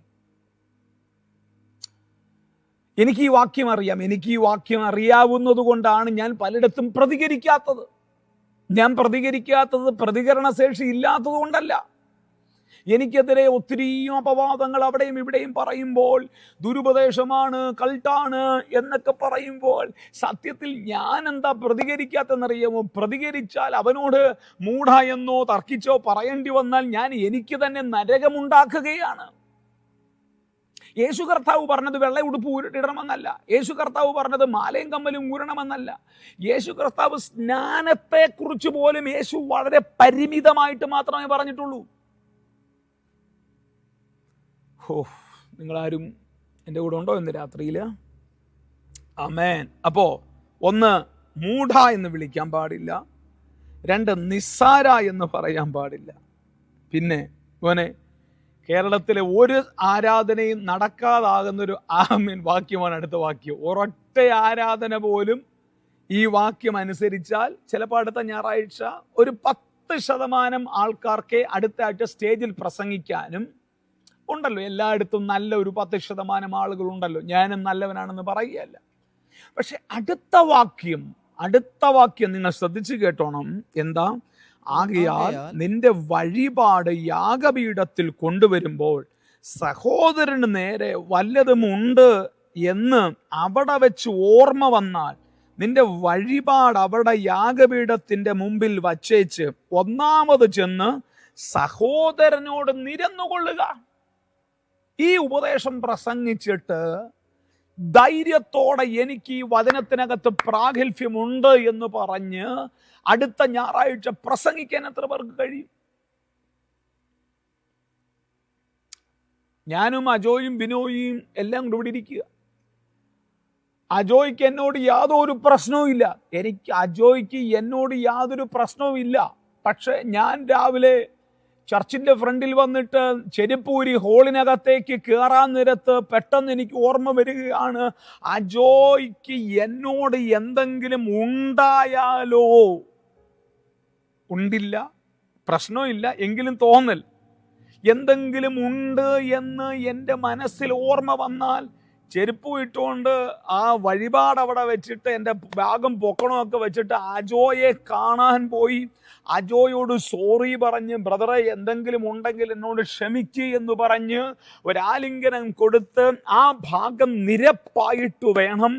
എനിക്ക് ഈ വാക്യം അറിയാവുന്നത് കൊണ്ടാണ് ഞാൻ പലയിടത്തും പ്രതികരിക്കാത്തത്. പ്രതികരണശേഷി ഇല്ലാത്തത് കൊണ്ടല്ല. എനിക്കെതിരെ ഒത്തിരിയും അപവാദങ്ങൾ അവിടെയും ഇവിടെയും പറയുമ്പോൾ, ദുരുപദേശമാണ്, കൾട്ടാണ് എന്നൊക്കെ പറയുമ്പോൾ, സത്യത്തിൽ ഞാൻ എന്താ പ്രതികരിക്കാത്തെന്നറിയാമോ? പ്രതികരിച്ചാൽ അവനോട് മൂഢ എന്നോ തർക്കിച്ചോ പറയേണ്ടി വന്നാൽ ഞാൻ എനിക്ക് തന്നെ നരകമുണ്ടാക്കുകയാണ്. യേശു കർത്താവ് പറഞ്ഞത് വെള്ള ഉടുപ്പ് ഇടണമെന്നല്ല. യേശു കർത്താവ് പറഞ്ഞത് മാലയും കമ്മലും ഊരണമെന്നല്ല. യേശു കർത്താവ് സ്നാനത്തെക്കുറിച്ച് പോലും യേശു വളരെ പരിമിതമായിട്ട് മാത്രമേ പറഞ്ഞിട്ടുള്ളൂ. നിങ്ങളാരും എൻ്റെ കൂടെ ഉണ്ടോ ഇന്ന് രാത്രിയിൽ? ആമേൻ. അപ്പോൾ 1, മൂഢ എന്ന് വിളിക്കാൻ പാടില്ല. 2, നിസ്സാര എന്ന് പറയാൻ പാടില്ല. പിന്നെ മോനെ, കേരളത്തിലെ ഒരു ആരാധനയും നടക്കാതാകുന്നൊരു വാക്യമാണ് അടുത്ത വാക്യം. ഒരൊറ്റ ആരാധന പോലും ഈ വാക്യം അനുസരിച്ചാൽ ചിലപ്പോൾ അടുത്ത ഞായറാഴ്ച ഒരു 10% ആൾക്കാർക്ക് അടുത്ത ആഴ്ച സ്റ്റേജിൽ പ്രസംഗിക്കാനും ഉണ്ടല്ലോ. എല്ലായിടത്തും നല്ല ഒരു 10% ആളുകളുണ്ടല്ലോ. ഞാനും നല്ലവനാണെന്ന് പറയുകയല്ല. പക്ഷെ അടുത്ത വാക്യം നിങ്ങൾ ശ്രദ്ധിച്ചു കേട്ടോണം. എന്താ? ആകയാൽ നിന്റെ വഴിപാട് യാഗപീഠത്തിൽ കൊണ്ടുവരുമ്പോൾ സഹോദരന് നേരെ വല്ലതുമുണ്ട് എന്ന് അവിടെ വെച്ച് ഓർമ്മ വന്നാൽ നിന്റെ വഴിപാട് അവിടെ യാഗപീഠത്തിന്റെ മുമ്പിൽ വച്ചേച്ച് ഒന്നാമത് ചെന്ന് സഹോദരനോട് നിരന്നുകൊള്ളുക. ഈ ഉപദേശം പ്രസംഗിച്ചിട്ട് ധൈര്യത്തോടെ എനിക്ക് ഈ വചനത്തിനകത്ത് പ്രാഗൽഭ്യമുണ്ട് എന്ന് പറഞ്ഞ് അടുത്ത ഞായറാഴ്ച പ്രസംഗിക്കാൻ എത്ര പേർക്ക് കഴിയും? ഞാനും അജോയും ബിനോയും എല്ലാം കൂടെ ഇവിടെ ഇരിക്കുക. അജോയ്ക്ക് എന്നോട് യാതൊരു പ്രശ്നവും ഇല്ല. അജോയ്ക്ക് എന്നോട് യാതൊരു പ്രശ്നവും ഇല്ല. പക്ഷെ ഞാൻ രാവിലെ ചർച്ചിന്റെ ഫ്രണ്ടിൽ വന്നിട്ട് ചെരുപ്പൂരി ഹോളിനകത്തേക്ക് കയറാൻ നേരത്ത് പെട്ടെന്ന് എനിക്ക് ഓർമ്മ വരികയാണ്, അജോയ്ക്ക് എന്നോട് എന്തെങ്കിലും ഉണ്ടായാലോ. ഉണ്ടില്ല, പ്രശ്നമില്ല, എങ്കിലും തോന്നൽ എന്തെങ്കിലും ഉണ്ട് എന്ന് എൻ്റെ മനസ്സിൽ ഓർമ്മ വന്നാൽ ചെരുപ്പ് ഇട്ടുകൊണ്ട് ആ വഴിപാട് അവിടെ വെച്ചിട്ട് എൻ്റെ ബാഗും പൊക്കണമൊക്കെ വെച്ചിട്ട് അജോയെ കാണാൻ പോയി അജോയോട് സോറി പറഞ്ഞ്, ബ്രദറെ എന്തെങ്കിലും ഉണ്ടെങ്കിൽ എന്നോട് ക്ഷമിക്കുക എന്ന് പറഞ്ഞ് ഒരാലിംഗനം കൊടുത്ത് ആ ഭാഗം നിരപ്പായിട്ട് വേണം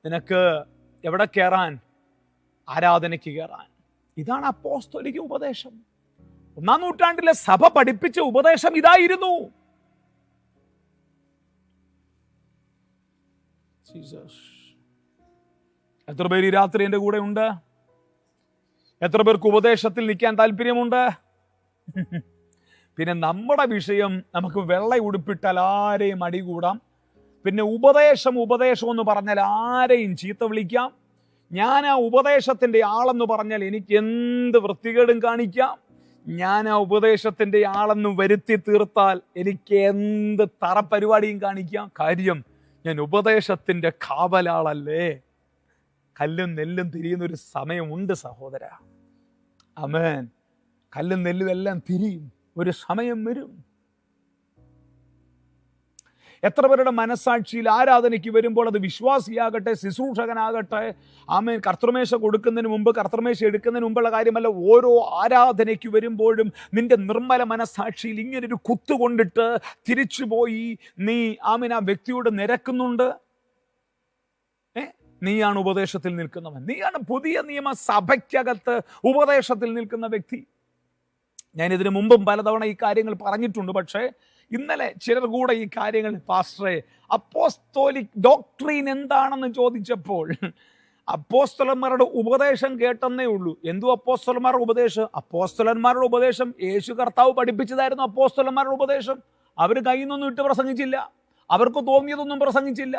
നിനക്ക് എവിടെ കയറാൻ? ആരാധനയ്ക്ക് കയറാൻ. ഇതാണ് അപ്പോസ്തലിക ഉപദേശം. 1-ാം നൂറ്റാണ്ടിലെ സഭ പഠിപ്പിച്ച ഉപദേശം ഇതായിരുന്നു. എത്ര പേര് ഈ രാത്രി എൻ്റെ കൂടെ ഉണ്ട്? എത്ര പേർക്ക് ഉപദേശത്തിൽ നിൽക്കാൻ താല്പര്യമുണ്ട്? പിന്നെ നമ്മുടെ വിഷയം, നമുക്ക് വെള്ള ഉടുപ്പിട്ടാൽ ആരെയും അടികൂടാം. പിന്നെ ഉപദേശം എന്ന് പറഞ്ഞാൽ ആരെയും ചീത്ത വിളിക്കാം. ഞാൻ ആ ഉപദേശത്തിൻ്റെ ആളെന്ന് പറഞ്ഞാൽ എനിക്ക് എന്ത് വൃത്തികേടും കാണിക്കാം. ഞാൻ ആ ഉപദേശത്തിൻ്റെ ആളെന്ന് വരുത്തി തീർത്താൽ എനിക്ക് എന്ത് തറപരിപാടിയും കാണിക്കാം. കാര്യം ഞാൻ ഉപദേശത്തിൻ്റെ കാവലാളല്ലേ. കല്ലും നെല്ലും തിരിയുന്നൊരു സമയമുണ്ട് സഹോദര. ആമേൻ. കല്ലും നെല്ലും എല്ലാം തിരിയും, ഒരു സമയം വരും. എത്ര പേരുടെ മനസ്സാക്ഷിയിൽ ആരാധനയ്ക്ക് വരുമ്പോൾ, അത് വിശ്വാസിയാകട്ടെ ശുശ്രൂഷകനാകട്ടെ, ആമേൻ, കർത്തൃമേശ കൊടുക്കുന്നതിന് മുമ്പ് കർത്തൃമേശ എടുക്കുന്നതിന് മുമ്പുള്ള കാര്യമല്ല, ഓരോ ആരാധനയ്ക്ക് വരുമ്പോഴും നിന്റെ നിർമ്മല മനസ്സാക്ഷിയിൽ ഇങ്ങനൊരു കുത്തുകൊണ്ടിട്ട് തിരിച്ചുപോയി നീ ആമേൻ ആ വ്യക്തിയോട് നിരക്കുന്നുണ്ട്. നീയാണ് ഉപദേശത്തിൽ നിൽക്കുന്നവൻ. നീയാണ് പുതിയ നിയമ സഭയ്ക്കകത്ത് ഉപദേശത്തിൽ നിൽക്കുന്ന വ്യക്തി. ഞാനിതിനു മുമ്പും പലതവണ ഈ കാര്യങ്ങൾ പറഞ്ഞിട്ടുണ്ട്. പക്ഷേ ഇന്നലെ ചിലർ കൂടെ ഈ കാര്യങ്ങൾ, പാസ്റ്ററെ അപ്പോസ്തോലിക് ഡോക്ട്രീൻ എന്താണെന്ന് ചോദിച്ചപ്പോൾ അപ്പോസ്തലന്മാരുടെ ഉപദേശം കേട്ടെന്നേ ഉള്ളൂ. എന്തു അപ്പോസ്തലന്മാരുടെ ഉപദേശം? അപ്പോസ്തലന്മാരുടെ ഉപദേശം യേശു കർത്താവ് പഠിപ്പിച്ചതായിരുന്നു. അപ്പോസ്തലന്മാരുടെ ഉപദേശം അവർ കയ്യിൽ നിന്നൊന്നും ഇട്ട് പ്രസംഗിച്ചില്ല. അവർക്ക് തോന്നിയതൊന്നും പ്രസംഗിച്ചില്ല.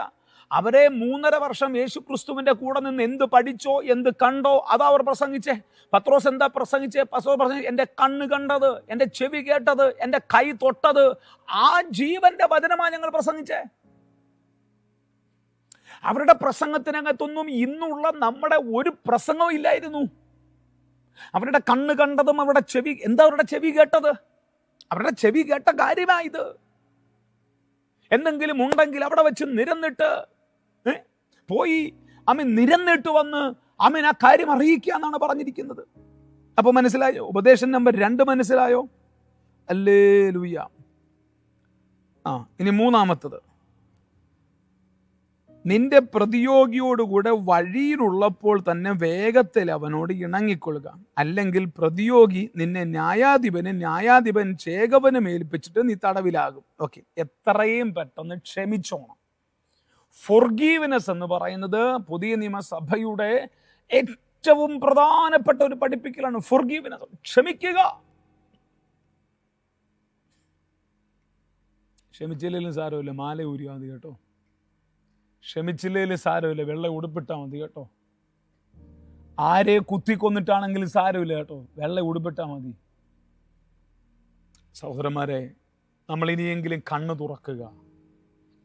അവരെ 3.5 വർഷം യേശു ക്രിസ്തുവിന്റെ കൂടെ നിന്ന് എന്ത് പഠിച്ചോ എന്ത് കണ്ടോ അതാ അവർ പ്രസംഗിച്ചേ. പത്രോസ് എന്താ പ്രസംഗിച്ചേ? പത്രോസ് പ്രസംഗിച്ചു, എൻ്റെ കണ്ണ് കണ്ടത്, എൻ്റെ ചെവി കേട്ടത്, എൻ്റെ കൈ തൊട്ടത്, ആ ജീവന്റെ വചനമാണ് ഞങ്ങൾ പ്രസംഗിച്ചേ. അവരുടെ പ്രസംഗത്തിനകത്തൊന്നും ഇന്നുള്ള നമ്മുടെ ഒരു പ്രസംഗവും ഇല്ലായിരുന്നു. അവരുടെ കണ്ണ് കണ്ടതും അവരുടെ ചെവി, എന്താ അവരുടെ ചെവി കേട്ടത്? അവരുടെ ചെവി കേട്ട കാര്യമായത്. എന്തെങ്കിലും ഉണ്ടെങ്കിൽ അവിടെ വെച്ച് നിരന്നിട്ട് പോയി നിരന്നിട്ട് വന്ന് ആ കാര്യം അറിയിക്കുക എന്നാണ് പറഞ്ഞിരിക്കുന്നത്. അപ്പൊ മനസ്സിലായോ? ഉപദേശം നമ്പർ 2 മനസ്സിലായോ? ഹല്ലേലൂയ. ഇനി മൂന്നാമത്തത്, നിന്റെ പ്രതിയോഗിയോടുകൂടെ വഴിയിലുള്ളപ്പോൾ തന്നെ വേഗത്തിൽ അവനോട് ഇണങ്ങിക്കൊള്ളുക. അല്ലെങ്കിൽ പ്രതിയോഗി നിന്നെ ന്യായാധിപൻ ചേകവനും ഏൽപ്പിച്ചിട്ട് നീ തടവിലാകും. ഓക്കെ, എത്രയും പെട്ടെന്ന് ക്ഷമിച്ചോണം. ഫൊർഗീവ്നെസ് എന്ന് പറയുന്നത് പുതിയ നിയമസഭയുടെ ഏറ്റവും പ്രധാനപ്പെട്ട ഒരു പഠിപ്പിക്കലാണ്. ഫൊർഗീവ്നെസ്, ക്ഷമിക്കുക. ക്ഷമിച്ചില്ലെങ്കിലും സാരമില്ല, മാല ഊരിയാൽ മതി കേട്ടോ. ക്ഷമിച്ചില്ലേലും സാരമില്ല, വെള്ള ഉടുപ്പിട്ടാൽ മതി കേട്ടോ. ആരെ കുത്തിക്കൊന്നിട്ടാണെങ്കിലും സാരമില്ല കേട്ടോ, വെള്ള ഉടുപ്പിട്ടാൽ മതി. സഹോദരന്മാരെ, നമ്മൾ ഇനിയെങ്കിലും കണ്ണ് തുറക്കുക.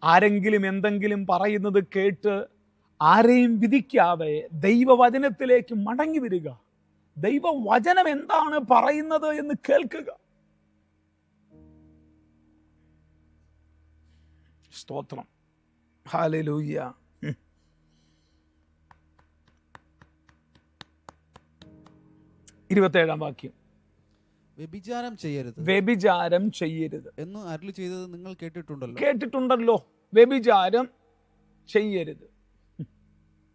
ആരെങ്കിലും എന്തെങ്കിലും പറയുന്നത് കേട്ട് ആരെയും വിധിക്കാതെ ദൈവവചനത്തിലേക്ക് മടങ്ങി വരിക. ദൈവവചനം എന്താണ് പറയുന്നത് എന്ന് കേൾക്കുക. സ്തോത്രം, ഹല്ലേലൂയ. 27-ാം വാക്യം, വ്യഭിചാരം ചെയ്യരുത് എന്ന് അരുളി ചെയ്തത് നിങ്ങൾ കേട്ടിട്ടുണ്ടല്ലോ. വ്യഭിചാരം ചെയ്യരുത്.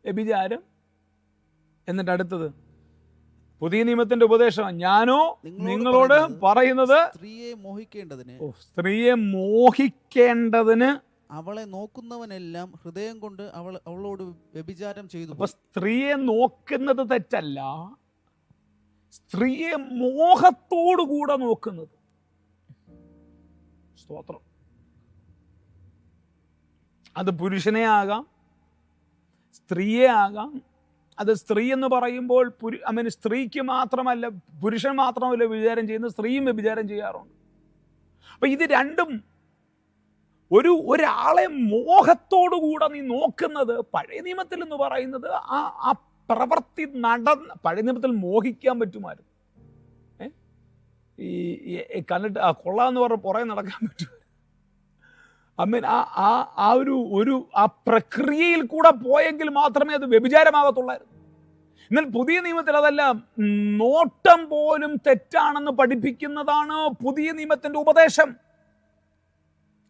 വ്യഭിചാരം. എന്നിട്ട് അടുത്തത് പുതിയ നിയമത്തിന്റെ ഉപദേശം, ഞാനോ നിങ്ങളോട് പറയുന്നത് സ്ത്രീയെ മോഹിക്കേണ്ടതിന് അവളെ നോക്കുന്നവനെല്ലാം ഹൃദയം കൊണ്ട് അവളോട് വ്യഭിചാരം ചെയ്തു. അപ്പൊ സ്ത്രീയെ നോക്കുന്നത് തെറ്റല്ല, സ്ത്രീയെ മോഹത്തോടുകൂടെ നോക്കുന്നത്. സ്തോത്രം. അത് പുരുഷനെ ആകാം, സ്ത്രീയെ ആകാം. അത് സ്ത്രീ എന്ന് പറയുമ്പോൾ സ്ത്രീക്ക് മാത്രമല്ല, പുരുഷൻ മാത്രമല്ല വ്യഭിചാരം ചെയ്യുന്നത്, സ്ത്രീയും വ്യഭിചാരം ചെയ്യാറുണ്ട്. അപ്പൊ ഇത് രണ്ടും ഒരാളെ മോഹത്തോടുകൂടെ നീ നോക്കുന്നത്, പഴയ നിയമത്തിൽ എന്ന് പറയുന്നത് ആ പ്രവൃത്തി പഴയ നിയമത്തിൽ മോഹിക്കാൻ പറ്റുമായിരുന്നു. ഈ കണ്ടിട്ട് കൊള്ളാന്ന് പറഞ്ഞ പുറകെ നടക്കാൻ പറ്റുമായിരുന്നു. ആ പ്രക്രിയയിൽ കൂടെ പോയെങ്കിൽ മാത്രമേ അത് വ്യഭിചാരമാകത്തുള്ളായിരുന്നു. എന്നാൽ പുതിയ നിയമത്തിൽ അതല്ല, നോട്ടം പോലും തെറ്റാണെന്ന് പഠിപ്പിക്കുന്നതാണ് പുതിയ നിയമത്തിന്റെ ഉപദേശം.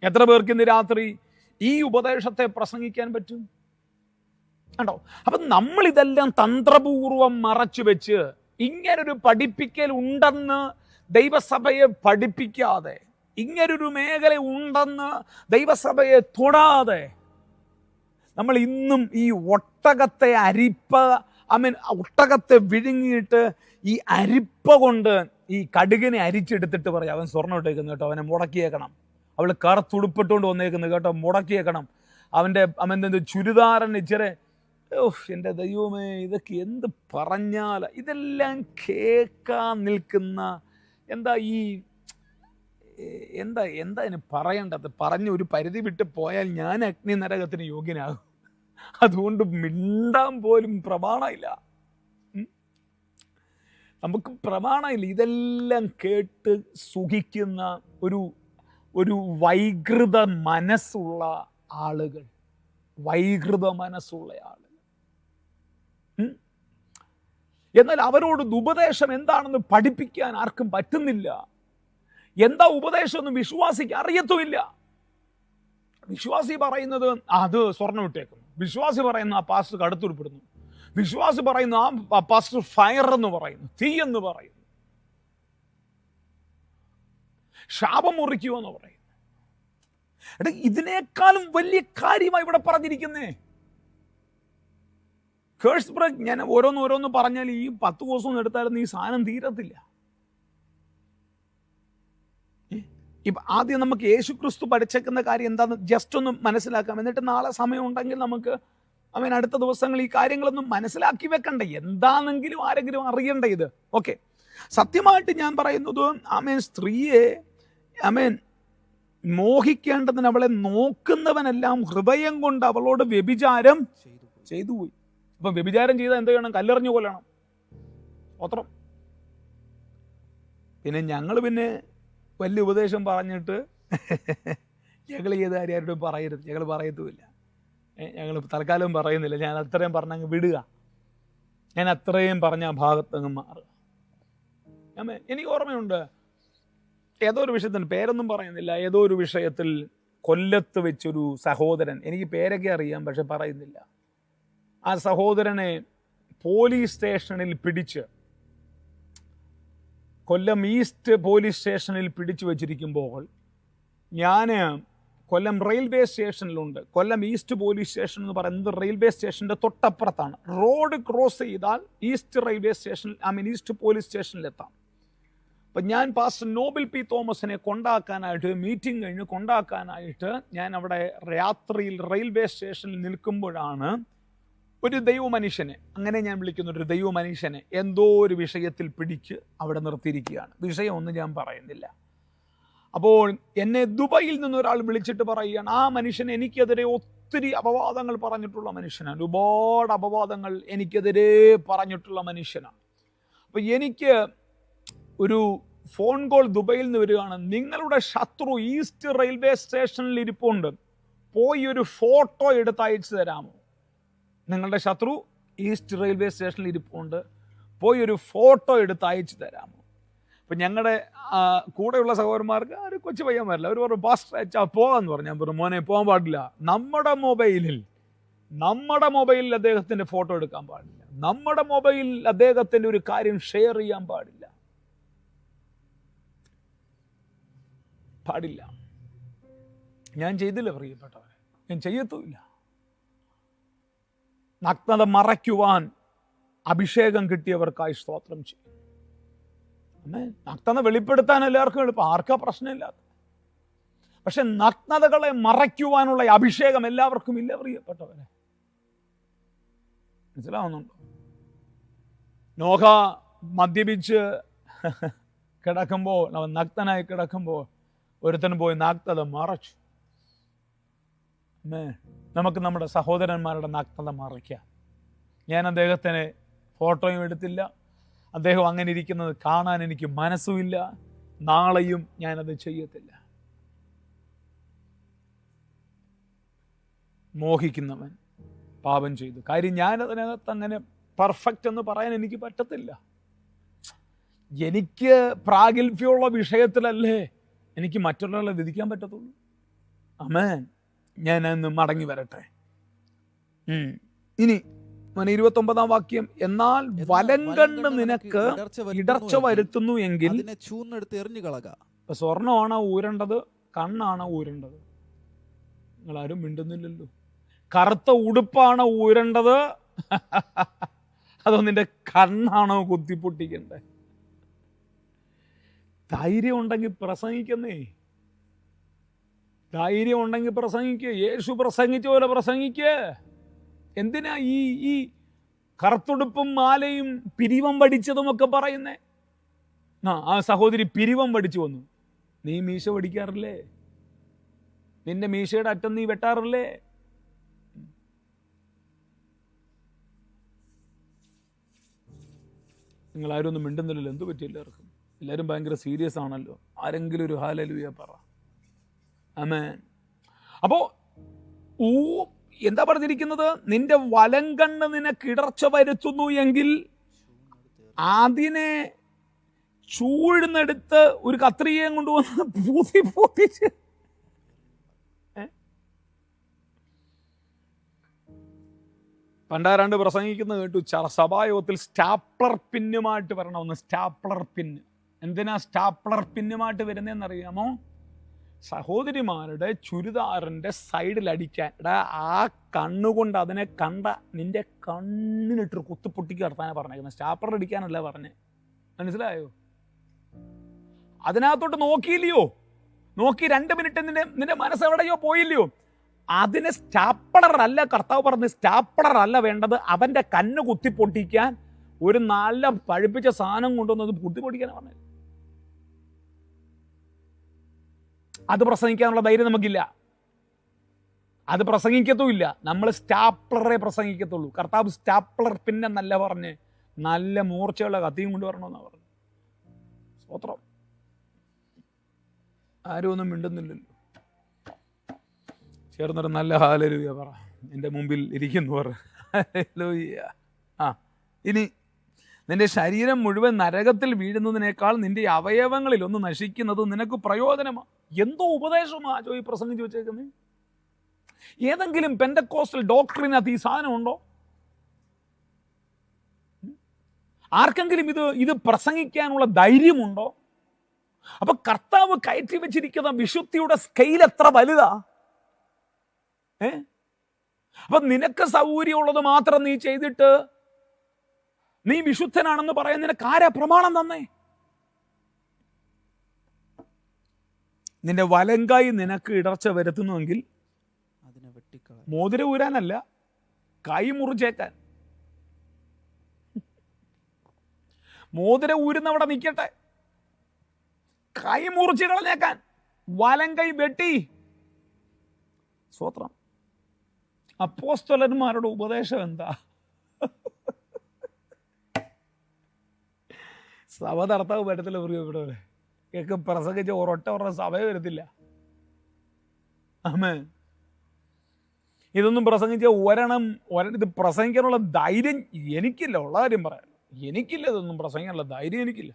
എത്ര പേർക്ക് ഇന്ന് രാത്രി ഈ ഉപദേശത്തെ പ്രസംഗിക്കാൻ പറ്റും? കണ്ടോ? അപ്പൊ നമ്മൾ ഇതെല്ലാം തന്ത്രപൂർവം മറച്ചു വെച്ച് ഇങ്ങനൊരു പഠിപ്പിക്കൽ ഉണ്ടെന്ന് ദൈവസഭയെ പഠിപ്പിക്കാതെ, ഇങ്ങനൊരു മേഖല ഉണ്ടെന്ന് ദൈവസഭയെ തൊടാതെ, നമ്മൾ ഇന്നും ഈ ഒട്ടകത്തെ ഒട്ടകത്തെ വിഴുങ്ങിയിട്ട് ഈ അരിപ്പ കൊണ്ട് ഈ കടുകിനെ അരിച്ചെടുത്തിട്ട് പറയാം, അവൻ സ്വർണ്ണം ഇട്ടേക്കുന്നു കേട്ടോ, അവനെ മുടക്കിയേക്കണം. അവൾ കറുത്തുടുപ്പിട്ടുകൊണ്ട് വന്നേക്കുന്നു കേട്ടോ, മുടക്കിയേക്കണം. അവൻ്റെ ചുരിദാറിന് ഇച്ചിരി, എൻ്റെ ദൈവമേ, ഇതൊക്കെ എന്ത് പറഞ്ഞാൽ ഇതെല്ലാം കേൾക്കാൻ നിൽക്കുന്ന എന്താ ഇതിന് പറയേണ്ടത്? പറഞ്ഞ് ഒരു പരിധി വിട്ട് പോയാൽ ഞാൻ അഗ്നി നരകത്തിന് യോഗ്യനാകും. അതുകൊണ്ട് മിണ്ടാൻ പോലും പ്രമാണമില്ല, നമുക്ക് പ്രമാണമില്ല. ഇതെല്ലാം കേട്ട് സുഖിക്കുന്ന ഒരു വൈകൃത മനസ്സുള്ള ആളുകൾ. എന്നാൽ അവരോട് ഉപദേശം എന്താണെന്ന് പഠിപ്പിക്കാൻ ആർക്കും പറ്റുന്നില്ല. എന്താ ഉപദേശം എന്ന് വിശ്വാസിക്ക് അറിയത്തുമില്ല. വിശ്വാസി പറയുന്നത് അത് സ്വർണ്ണം ഇട്ടേക്കുന്നു, വിശ്വാസി പറയുന്നു ആ പാസ്റ്റർ കടുത്തുരുപ്പെടുന്നു, വിശ്വാസി പറയുന്നു ആ പാസ്റ്റർ ഫയർ എന്ന് പറയുന്നു, തീ എന്ന് പറയുന്നു, ശാപം മുറിക്കുമെന്ന് പറയുന്നു. എടാ, ഇതിനേക്കാളും വലിയ കാര്യമായി ഇവിടെ പറഞ്ഞിരിക്കുന്നേ. Curse break. ഞാൻ ഓരോന്ന് പറഞ്ഞാൽ ഈ 10 ദിവസം എടുത്താലും ഈ സാധനം തീരത്തില്ല. ഇപ്പം ആദ്യം നമുക്ക് യേശുക്രിസ്തു പഠിച്ചേക്കുന്ന കാര്യം എന്താണെന്ന് ജസ്റ്റ് ഒന്ന് മനസ്സിലാക്കാം. എന്നിട്ട് നാളെ സമയം ഉണ്ടെങ്കിൽ നമുക്ക് അടുത്ത ദിവസങ്ങൾ ഈ കാര്യങ്ങളൊന്നും മനസ്സിലാക്കി വെക്കണ്ടേ, എന്താണെങ്കിലും ആരെങ്കിലും അറിയണ്ടേ ഇത്. ഓക്കെ, സത്യമായിട്ട് ഞാൻ പറയുന്നത് സ്ത്രീയെ മോഹിക്കേണ്ടതിന് അവളെ നോക്കുന്നവനെല്ലാം ഹൃദയം കൊണ്ട് അവളോട് വ്യഭിചാരം ചെയ്തു പോയി. അപ്പം വ്യഭിചാരം ചെയ്താൽ എന്ത് ചെയ്യണം? കല്ലെറിഞ്ഞു കൊല്ലണം. സ്തോത്രം. പിന്നെ ഞങ്ങൾ വലിയ ഉപദേശം പറഞ്ഞിട്ട് ഞങ്ങൾ ചെയ്ത കാര്യം ആരോടും പറയരുത്, ഞങ്ങൾ പറയത്തുമില്ല. ഞങ്ങൾ തൽക്കാലം പറയുന്നില്ല. ഞാൻ അത്രയും പറഞ്ഞങ്ങ് വിടുക, ഞാൻ അത്രയും പറഞ്ഞ ആ ഭാഗത്തങ്ങ് മാറുക. എനിക്ക് ഓർമ്മയുണ്ട്, ഏതോ ഒരു വിഷയത്തിൽ, പേരൊന്നും പറയുന്നില്ല, ഏതോ ഒരു വിഷയത്തിൽ കൊല്ലത്ത് വെച്ചൊരു സഹോദരൻ, എനിക്ക് പേരൊക്കെ അറിയാം പക്ഷെ പറയുന്നില്ല, ആ സഹോദരനെ പോലീസ് സ്റ്റേഷനിൽ പിടിച്ച്, കൊല്ലം ഈസ്റ്റ് പോലീസ് സ്റ്റേഷനിൽ പിടിച്ചു വച്ചിരിക്കുമ്പോൾ ഞാൻ കൊല്ലം റെയിൽവേ സ്റ്റേഷനിലുണ്ട്. കൊല്ലം ഈസ്റ്റ് പോലീസ് സ്റ്റേഷൻ എന്ന് പറയുന്നത് റെയിൽവേ സ്റ്റേഷൻ്റെ തൊട്ടപ്പുറത്താണ്. റോഡ് ക്രോസ് ചെയ്താൽ ഈസ്റ്റ് റെയിൽവേ സ്റ്റേഷനിൽ, ഈസ്റ്റ് പോലീസ് സ്റ്റേഷനിലെത്താം. അപ്പം ഞാൻ പാസ്റ്റർ നോബിൾ പി തോമസിനെ കൊണ്ടാക്കാനായിട്ട്, മീറ്റിംഗ് കഴിഞ്ഞ് കൊണ്ടാക്കാനായിട്ട് ഞാൻ അവിടെ രാത്രിയിൽ റെയിൽവേ സ്റ്റേഷനിൽ നിൽക്കുമ്പോഴാണ് ഒരു ദൈവമനുഷ്യനെ, അങ്ങനെ ഞാൻ വിളിക്കുന്ന ഒരു ദൈവമനുഷ്യനെ എന്തോ ഒരു വിഷയത്തിൽ പിടിച്ച് അവിടെ നിർത്തിയിരിക്കുകയാണ്. വിഷയമൊന്നും ഞാൻ പറയുന്നില്ല. അപ്പോൾ എന്നെ ദുബൈയിൽ നിന്ന് ഒരാൾ വിളിച്ചിട്ട് പറയുകയാണ്, ആ മനുഷ്യൻ എനിക്കെതിരെ ഒത്തിരി അപവാദങ്ങൾ പറഞ്ഞിട്ടുള്ള മനുഷ്യനാണ്, ഒരുപാട് അപവാദങ്ങൾ എനിക്കെതിരെ പറഞ്ഞിട്ടുള്ള മനുഷ്യനാണ്. അപ്പോൾ എനിക്ക് ഒരു ഫോൺ കോൾ ദുബൈയിൽ നിന്ന് വരികയാണ്, നിങ്ങളുടെ ശത്രു ഈസ്റ്റ് റെയിൽവേ സ്റ്റേഷനിൽ ഇരിപ്പുണ്ട്, പോയി ഒരു ഫോട്ടോ എടുത്ത് അയച്ചു തരാമോ? നിങ്ങളുടെ ശത്രു ഈസ്റ്റ് റെയിൽവേ സ്റ്റേഷനിൽ ഇരിപ്പുണ്ട്, പോയി ഒരു ഫോട്ടോ എടുത്ത് അയച്ചു തരാമോ? അപ്പം ഞങ്ങളുടെ കൂടെയുള്ള സഹോദരന്മാർക്ക് ഒരു കൊച്ചു പയ്യന്മാരില്ല, അവർ പറഞ്ഞു പാസ്റ്റർ അയച്ചാ പോകാമെന്ന് പറഞ്ഞു. ഞാൻ പറഞ്ഞു മോനെ പോകാൻ പാടില്ല, നമ്മുടെ മൊബൈലിൽ അദ്ദേഹത്തിൻ്റെ ഫോട്ടോ എടുക്കാൻ പാടില്ല, നമ്മുടെ മൊബൈലിൽ അദ്ദേഹത്തിൻ്റെ ഒരു കാര്യം ഷെയർ ചെയ്യാൻ പാടില്ല. ഞാൻ ചെയ്തില്ല പ്രിയപ്പെട്ടവരെ, ഞാൻ ചെയ്യത്തുമില്ല. നഗ്നത മറയ്ക്കുവാൻ അഭിഷേകം കിട്ടിയവർക്കായി സ്തോത്രം ചെയ്യും. നഗ്നത വെളിപ്പെടുത്താൻ എല്ലാവർക്കും എളുപ്പം, ആർക്കാ പ്രശ്നമില്ലാത്ത. പക്ഷെ നഗ്നതകളെ മറയ്ക്കുവാനുള്ള അഭിഷേകം എല്ലാവർക്കും ഇല്ല പ്രിയപ്പെട്ടവരെ. മനസ്സിലാവുന്നുണ്ടോ? നോഹ മദ്യപിച്ച് കിടക്കുമ്പോൾ, അവൻ നഗ്നനായി കിടക്കുമ്പോൾ ഒരുത്തന് പോയി നഗ്നത മറച്ചു. നമുക്ക് നമ്മുടെ സഹോദരന്മാരുടെ നഗ്നത മറയ്ക്കാം. ഞാൻ അദ്ദേഹത്തിന് ഫോട്ടോയും എടുത്തില്ല, അദ്ദേഹം അങ്ങനെ ഇരിക്കുന്നത് കാണാൻ എനിക്ക് മനസ്സുമില്ല, നാളെയും ഞാനത് ചെയ്യത്തില്ല. മോഹിക്കുന്നവൻ പാപം ചെയ്തു. കാര്യം ഞാനതിനകത്ത് അങ്ങനെ പെർഫെക്റ്റ് എന്ന് പറയാൻ എനിക്ക് പറ്റത്തില്ല. എനിക്ക് പ്രാഗൽഭ്യമുള്ള വിഷയത്തിലല്ലേ എനിക്ക് മറ്റുള്ളവരെ വിധിക്കാൻ പറ്റത്തുള്ളൂ. ആമേൻ. ഞാൻ അന്ന് മടങ്ങി വരട്ടെ. ഇനി 29-ാം വാക്യം, എന്നാൽ വലങ്കണ്ണ് നിനക്ക് ഇടർച്ച വരുത്തുന്നു എങ്കിൽ ചൂന്നെടുത്ത് എറിഞ്ഞു കളക. ഇപ്പൊ സ്വർണ്ണമാണോ ഊരേണ്ടത്, കണ്ണാണോ ഊരേണ്ടത്? നിങ്ങളാരും മിണ്ടുന്നില്ലല്ലോ. കറുത്ത ഉടുപ്പാണോ ഊരേണ്ടത്, അതോ നിന്റെ കണ്ണാണോ കുത്തിപ്പൊട്ടിക്കണ്ടേ? ധൈര്യം ഉണ്ടെങ്കിൽ പ്രസംഗിക്കുന്നേ, ധൈര്യം ഉണ്ടെങ്കിൽ പ്രസംഗിക്കുക. യേശു പ്രസംഗിച്ച പോലെ പ്രസംഗിക്കുക. എന്തിനാ ഈ കറുത്തുടുപ്പും മാലയും പിരിവം പഠിച്ചതുമൊക്കെ പറയുന്നേ? ആ സഹോദരി പിരിവം പഠിച്ചു വന്നു. നീ മീശ പഠിക്കാറില്ലേ? നിന്റെ മീശയുടെ അറ്റം നീ വെട്ടാറില്ലേ? നിങ്ങളാരും ഒന്നും മിണ്ടുന്നില്ലല്ലോ. എന്തു പറ്റി എല്ലാവർക്കും? എല്ലാവരും ഭയങ്കര സീരിയസ് ആണല്ലോ. ആരെങ്കിലും ഒരു ഹല്ലേലൂയ പറ. ആമേൻ. അപ്പോൾ എന്താ പറഞ്ഞിരിക്കുന്നത്? നിന്റെ വലങ്കണ്ണ് നിനക്ക് ഇടർച്ച വരുത്തുന്നു എങ്കിൽ അതിനെ ചൂഴ്ന്നെടുത്ത് ഒരു കത്രികയും കൊണ്ടുവന്ന് പൂത്തിച്ച് പണ്ടാരാണ്ട് പ്രസംഗിക്കുന്നത് കേട്ടു, സഭായോഗത്തിൽ സ്റ്റാപ്ലർ പിന്നുമായിട്ട് വരണമെന്ന്. സ്റ്റാപ്ലർ പിന്ന്. എന്തിനാ സ്റ്റാപ്ലർ പിന്നുമായിട്ട് വരുന്നതെന്നറിയാമോ? സഹോദരിമാരുടെ ചുരിദാറിൻ്റെ സൈഡിൽ അടിക്കാൻ. ആ കണ്ണുകൊണ്ട് അതിനെ കണ്ട നിന്റെ കണ്ണിനിട്ടൊരു കുത്തിപ്പൊട്ടിക്ക് നടത്താനാണ് പറഞ്ഞേക്കുന്നത്. സ്റ്റാപ്ലർ അടിക്കാനല്ല പറഞ്ഞേ. മനസ്സിലായോ? അതിനകത്തോട്ട് നോക്കിയില്ലയോ? നോക്കി 2 മിനിറ്റ് നിന്റെ മനസ്സെവിടെയോ പോയില്ലയോ? അതിന് സ്റ്റാപ്ലർ അല്ല കർത്താവ് പറഞ്ഞ്, സ്റ്റാപ്ലർ അല്ല വേണ്ടത്. അവൻ്റെ കണ്ണ് കുത്തിപ്പൊട്ടിക്കാൻ ഒരു നല്ല പഴുപ്പിച്ച സാധനം കൊണ്ടുവന്നത് കുത്തിപ്പൊട്ടിക്കാനാണ് പറഞ്ഞത്. അത് പ്രസംഗിക്കാനുള്ള ധൈര്യം നമുക്കില്ല, അത് പ്രസംഗിക്കത്തുമില്ല. നമ്മൾ സ്റ്റാപ്ലറെ പ്രസംഗിക്കത്തുള്ളൂ. കർത്താവ് സ്റ്റാപ്ലർ പിന്നെന്നല്ല പറഞ്ഞ്, നല്ല മൂർച്ചയുള്ള കത്തിയും കൊണ്ടുവരണമെന്നാണ് പറഞ്ഞു. സ്തോത്രം. ആരും ഒന്നും മിണ്ടുന്നില്ലല്ലോ. ചേർന്നൊരു നല്ല ഹല്ലേലൂയ പറ. എൻ്റെ മുമ്പിൽ ഇരിക്കുന്നവർ ഹല്ലേലൂയ. ഇനി നിന്റെ ശരീരം മുഴുവൻ നരകത്തിൽ വീഴുന്നതിനേക്കാൾ നിന്റെ അവയവങ്ങളിൽ ഒന്ന് നശിക്കുന്നത് നിനക്ക് പ്രയോജനമാണ്. എന്തോ ഉപദേശമാ ഈ പ്രസംഗിച്ച് വെച്ചേക്കുന്നത്? ഏതെങ്കിലും പെന്തക്കോസ്റ്റൽ ഡോക്ടറിനകത്ത് ഈ സാധനം ഉണ്ടോ? ആർക്കെങ്കിലും ഇത് പ്രസംഗിക്കാനുള്ള ധൈര്യമുണ്ടോ? അപ്പൊ കർത്താവ് കയറ്റി വെച്ചിരിക്കുന്ന വിശുദ്ധിയുടെ സ്കെയിൽ എത്ര വലുതാ! അപ്പൊ നിനക്ക് സൗകര്യമുള്ളത് മാത്രം നീ ചെയ്തിട്ട് നീ വിശുദ്ധനാണെന്ന് പറയാൻ നിനക്ക് ആരാ പ്രമാണം തന്നേ? നിന്റെ വലങ്കൈ നിനക്ക് ഇടർച്ച വരുത്തുന്നുവെങ്കിൽ അതിനെ വെട്ടിക്കള. മോതിരം ഊരാനല്ല, കൈ മുറിച്ചേക്കാൻ. മോതിരം ഊരുന്നവിടെ നിൽക്കട്ടെ, കൈ മുറിച്ച് കളഞ്ഞേക്കാൻ. വലങ്കൈ വെട്ടി. സ്തോത്രം. അപ്പോസ്തലന്മാരുടെ ഉപദേശം എന്താ? സഭ നടത്താവ് പറ്റത്തില്ല. ഇവിടെ ഒക്കെ പ്രസംഗിച്ച് ഒരൊറ്റ സഭ വരത്തില്ല. ആമേൻ. ഇതൊന്നും പ്രസംഗിച്ച ഇത് പ്രസംഗിക്കാനുള്ള ധൈര്യം എനിക്കില്ല. ഉള്ള കാര്യം പറയാം, എനിക്കില്ല. ഇതൊന്നും പ്രസംഗിക്കാനുള്ള ധൈര്യം എനിക്കില്ല.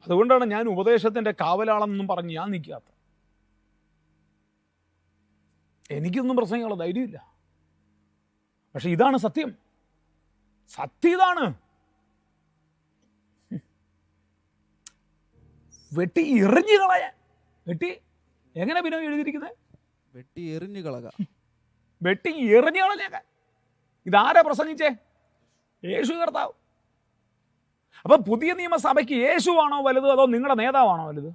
അതുകൊണ്ടാണ് ഞാൻ ഉപദേശത്തിന്റെ കാവലാളെന്നും പറഞ്ഞ് ഞാൻ നിൽക്കാത്ത. എനിക്കൊന്നും പ്രസംഗിക്കാനുള്ള ധൈര്യമില്ല. പക്ഷെ ഇതാണ് സത്യം. സത്യം ഇതാണ്. വെട്ടി എറിഞ്ഞു കളയാൻ. വെട്ടി എങ്ങനെ പിന്നെ എഴുതിയിരിക്കുന്നത്? വെട്ടി എറിഞ്ഞു കളക. വെട്ടി എറിഞ്ഞു കളഞ്ഞേക്കാൻ. ഇതാരാ പ്രസംഗിച്ചേ? യേശു കർത്താവ്. അപ്പൊ പുതിയ നിയമസഭയ്ക്ക് യേശുവാണോ വലുത്, അതോ നിങ്ങളുടെ നേതാവാണോ വലുത്?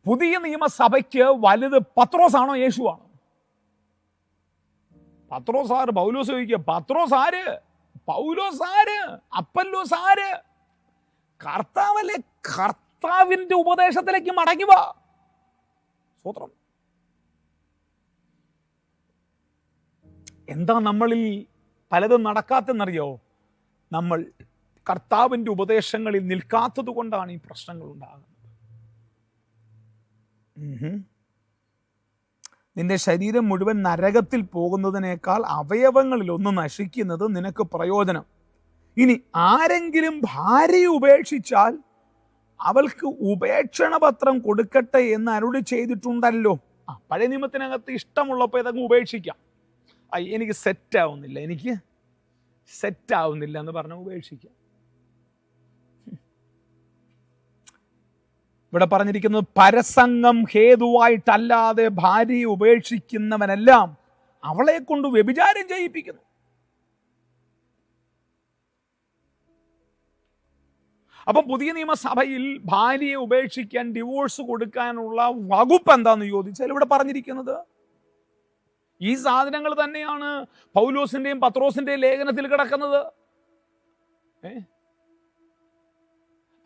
പുതിയ നിയമസഭയ്ക്ക് വലുത് പത്രോസാണോ യേശുവാണോ? പത്രോസ് ആര്? പൗലോസ് ചോദിക്കുക. പത്രോസ് ആര്? പൗലോസ് ആര്? അപ്പല്ലോസ് ആര്? കർത്താവല്ലേ. കർത്താവിന്റെ ഉപദേശത്തിലേക്ക് മടങ്ങി വാ. സ്തോത്രം. എന്താ നമ്മളിൽ പലതും നടക്കാത്തെന്നറിയോ? നമ്മൾ കർത്താവിന്റെ ഉപദേശങ്ങളിൽ നിൽക്കാത്തത് കൊണ്ടാണ് ഈ പ്രശ്നങ്ങൾ ഉണ്ടാകുന്നത്. നിന്റെ ശരീരം മുഴുവൻ നരകത്തിൽ പോകുന്നതിനേക്കാൾ അവയവങ്ങളിൽ ഒന്ന് നശിക്കുന്നത് നിനക്ക് പ്രയോജനം. ഇനി ആരെങ്കിലും ഭാര്യയെ ഉപേക്ഷിച്ചാൽ അവൾക്ക് ഉപേക്ഷണപത്രം കൊടുക്കട്ടെ എന്ന് അരുളി ചെയ്തിട്ടുണ്ടല്ലോ. പഴയ നിയമത്തിനകത്ത് ഇഷ്ടമുള്ളപ്പോൾ ഇതങ്ങ് ഉപേക്ഷിക്കാം. എനിക്ക് സെറ്റാവുന്നില്ല എന്ന് പറഞ്ഞ് ഉപേക്ഷിക്കാം. ഇവിടെ പറഞ്ഞിരിക്കുന്നത് പരസംഗം ഹേതുവായിട്ടല്ലാതെ ഭാര്യയെ ഉപേക്ഷിക്കുന്നവനെല്ലാം അവളെ കൊണ്ട് വ്യഭിചാരം ചെയ്യിപ്പിക്കുന്നു. അപ്പൊ പുതിയ നിയമസഭയിൽ ഭാര്യയെ ഉപേക്ഷിക്കാൻ, ഡിവോഴ്സ് കൊടുക്കാനുള്ള വകുപ്പ് എന്താന്ന് ചോദിച്ചാൽ ഇവിടെ പറഞ്ഞിരിക്കുന്നത് ഈ സാധനങ്ങൾ തന്നെയാണ് പൗലോസിന്റെയും പത്രോസിന്റെയും ലേഖനത്തിൽ കിടക്കുന്നത്.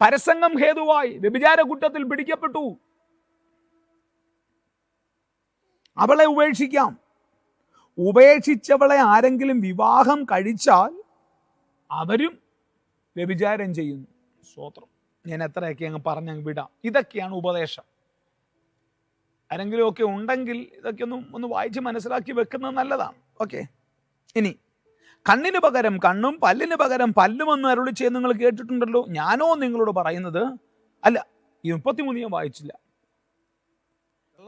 പരസംഗം ഹേതുവായി വ്യഭിചാര കുറ്റത്തിൽ പിടിക്കപ്പെട്ടു, അവളെ ഉപേക്ഷിക്കാം. ഉപേക്ഷിച്ചവളെ ആരെങ്കിലും വിവാഹം കഴിച്ചാൽ അവരും വ്യഭിചാരം ചെയ്യുന്നു. സ്തോത്രം. ഞാൻ എത്രയൊക്കെ അങ്ങ് പറഞ്ഞങ്ങ് വിടാം. ഇതൊക്കെയാണ് ഉപദേശം. ആരെങ്കിലും ഒക്കെ ഉണ്ടെങ്കിൽ ഇതൊക്കെ ഒന്ന് വായിച്ച് മനസ്സിലാക്കി വെക്കുന്നത് നല്ലതാണ്. ഓക്കെ. ഇനി കണ്ണിന് പകരം കണ്ണും പല്ലിന് പകരം പല്ലുമെന്ന് അരുളി ചെയ്ത് നിങ്ങൾ കേട്ടിട്ടുണ്ടല്ലോ. ഞാനോ നിങ്ങളോട് പറയുന്നത് അല്ല. ഈ 33 ഞാൻ വായിച്ചില്ല.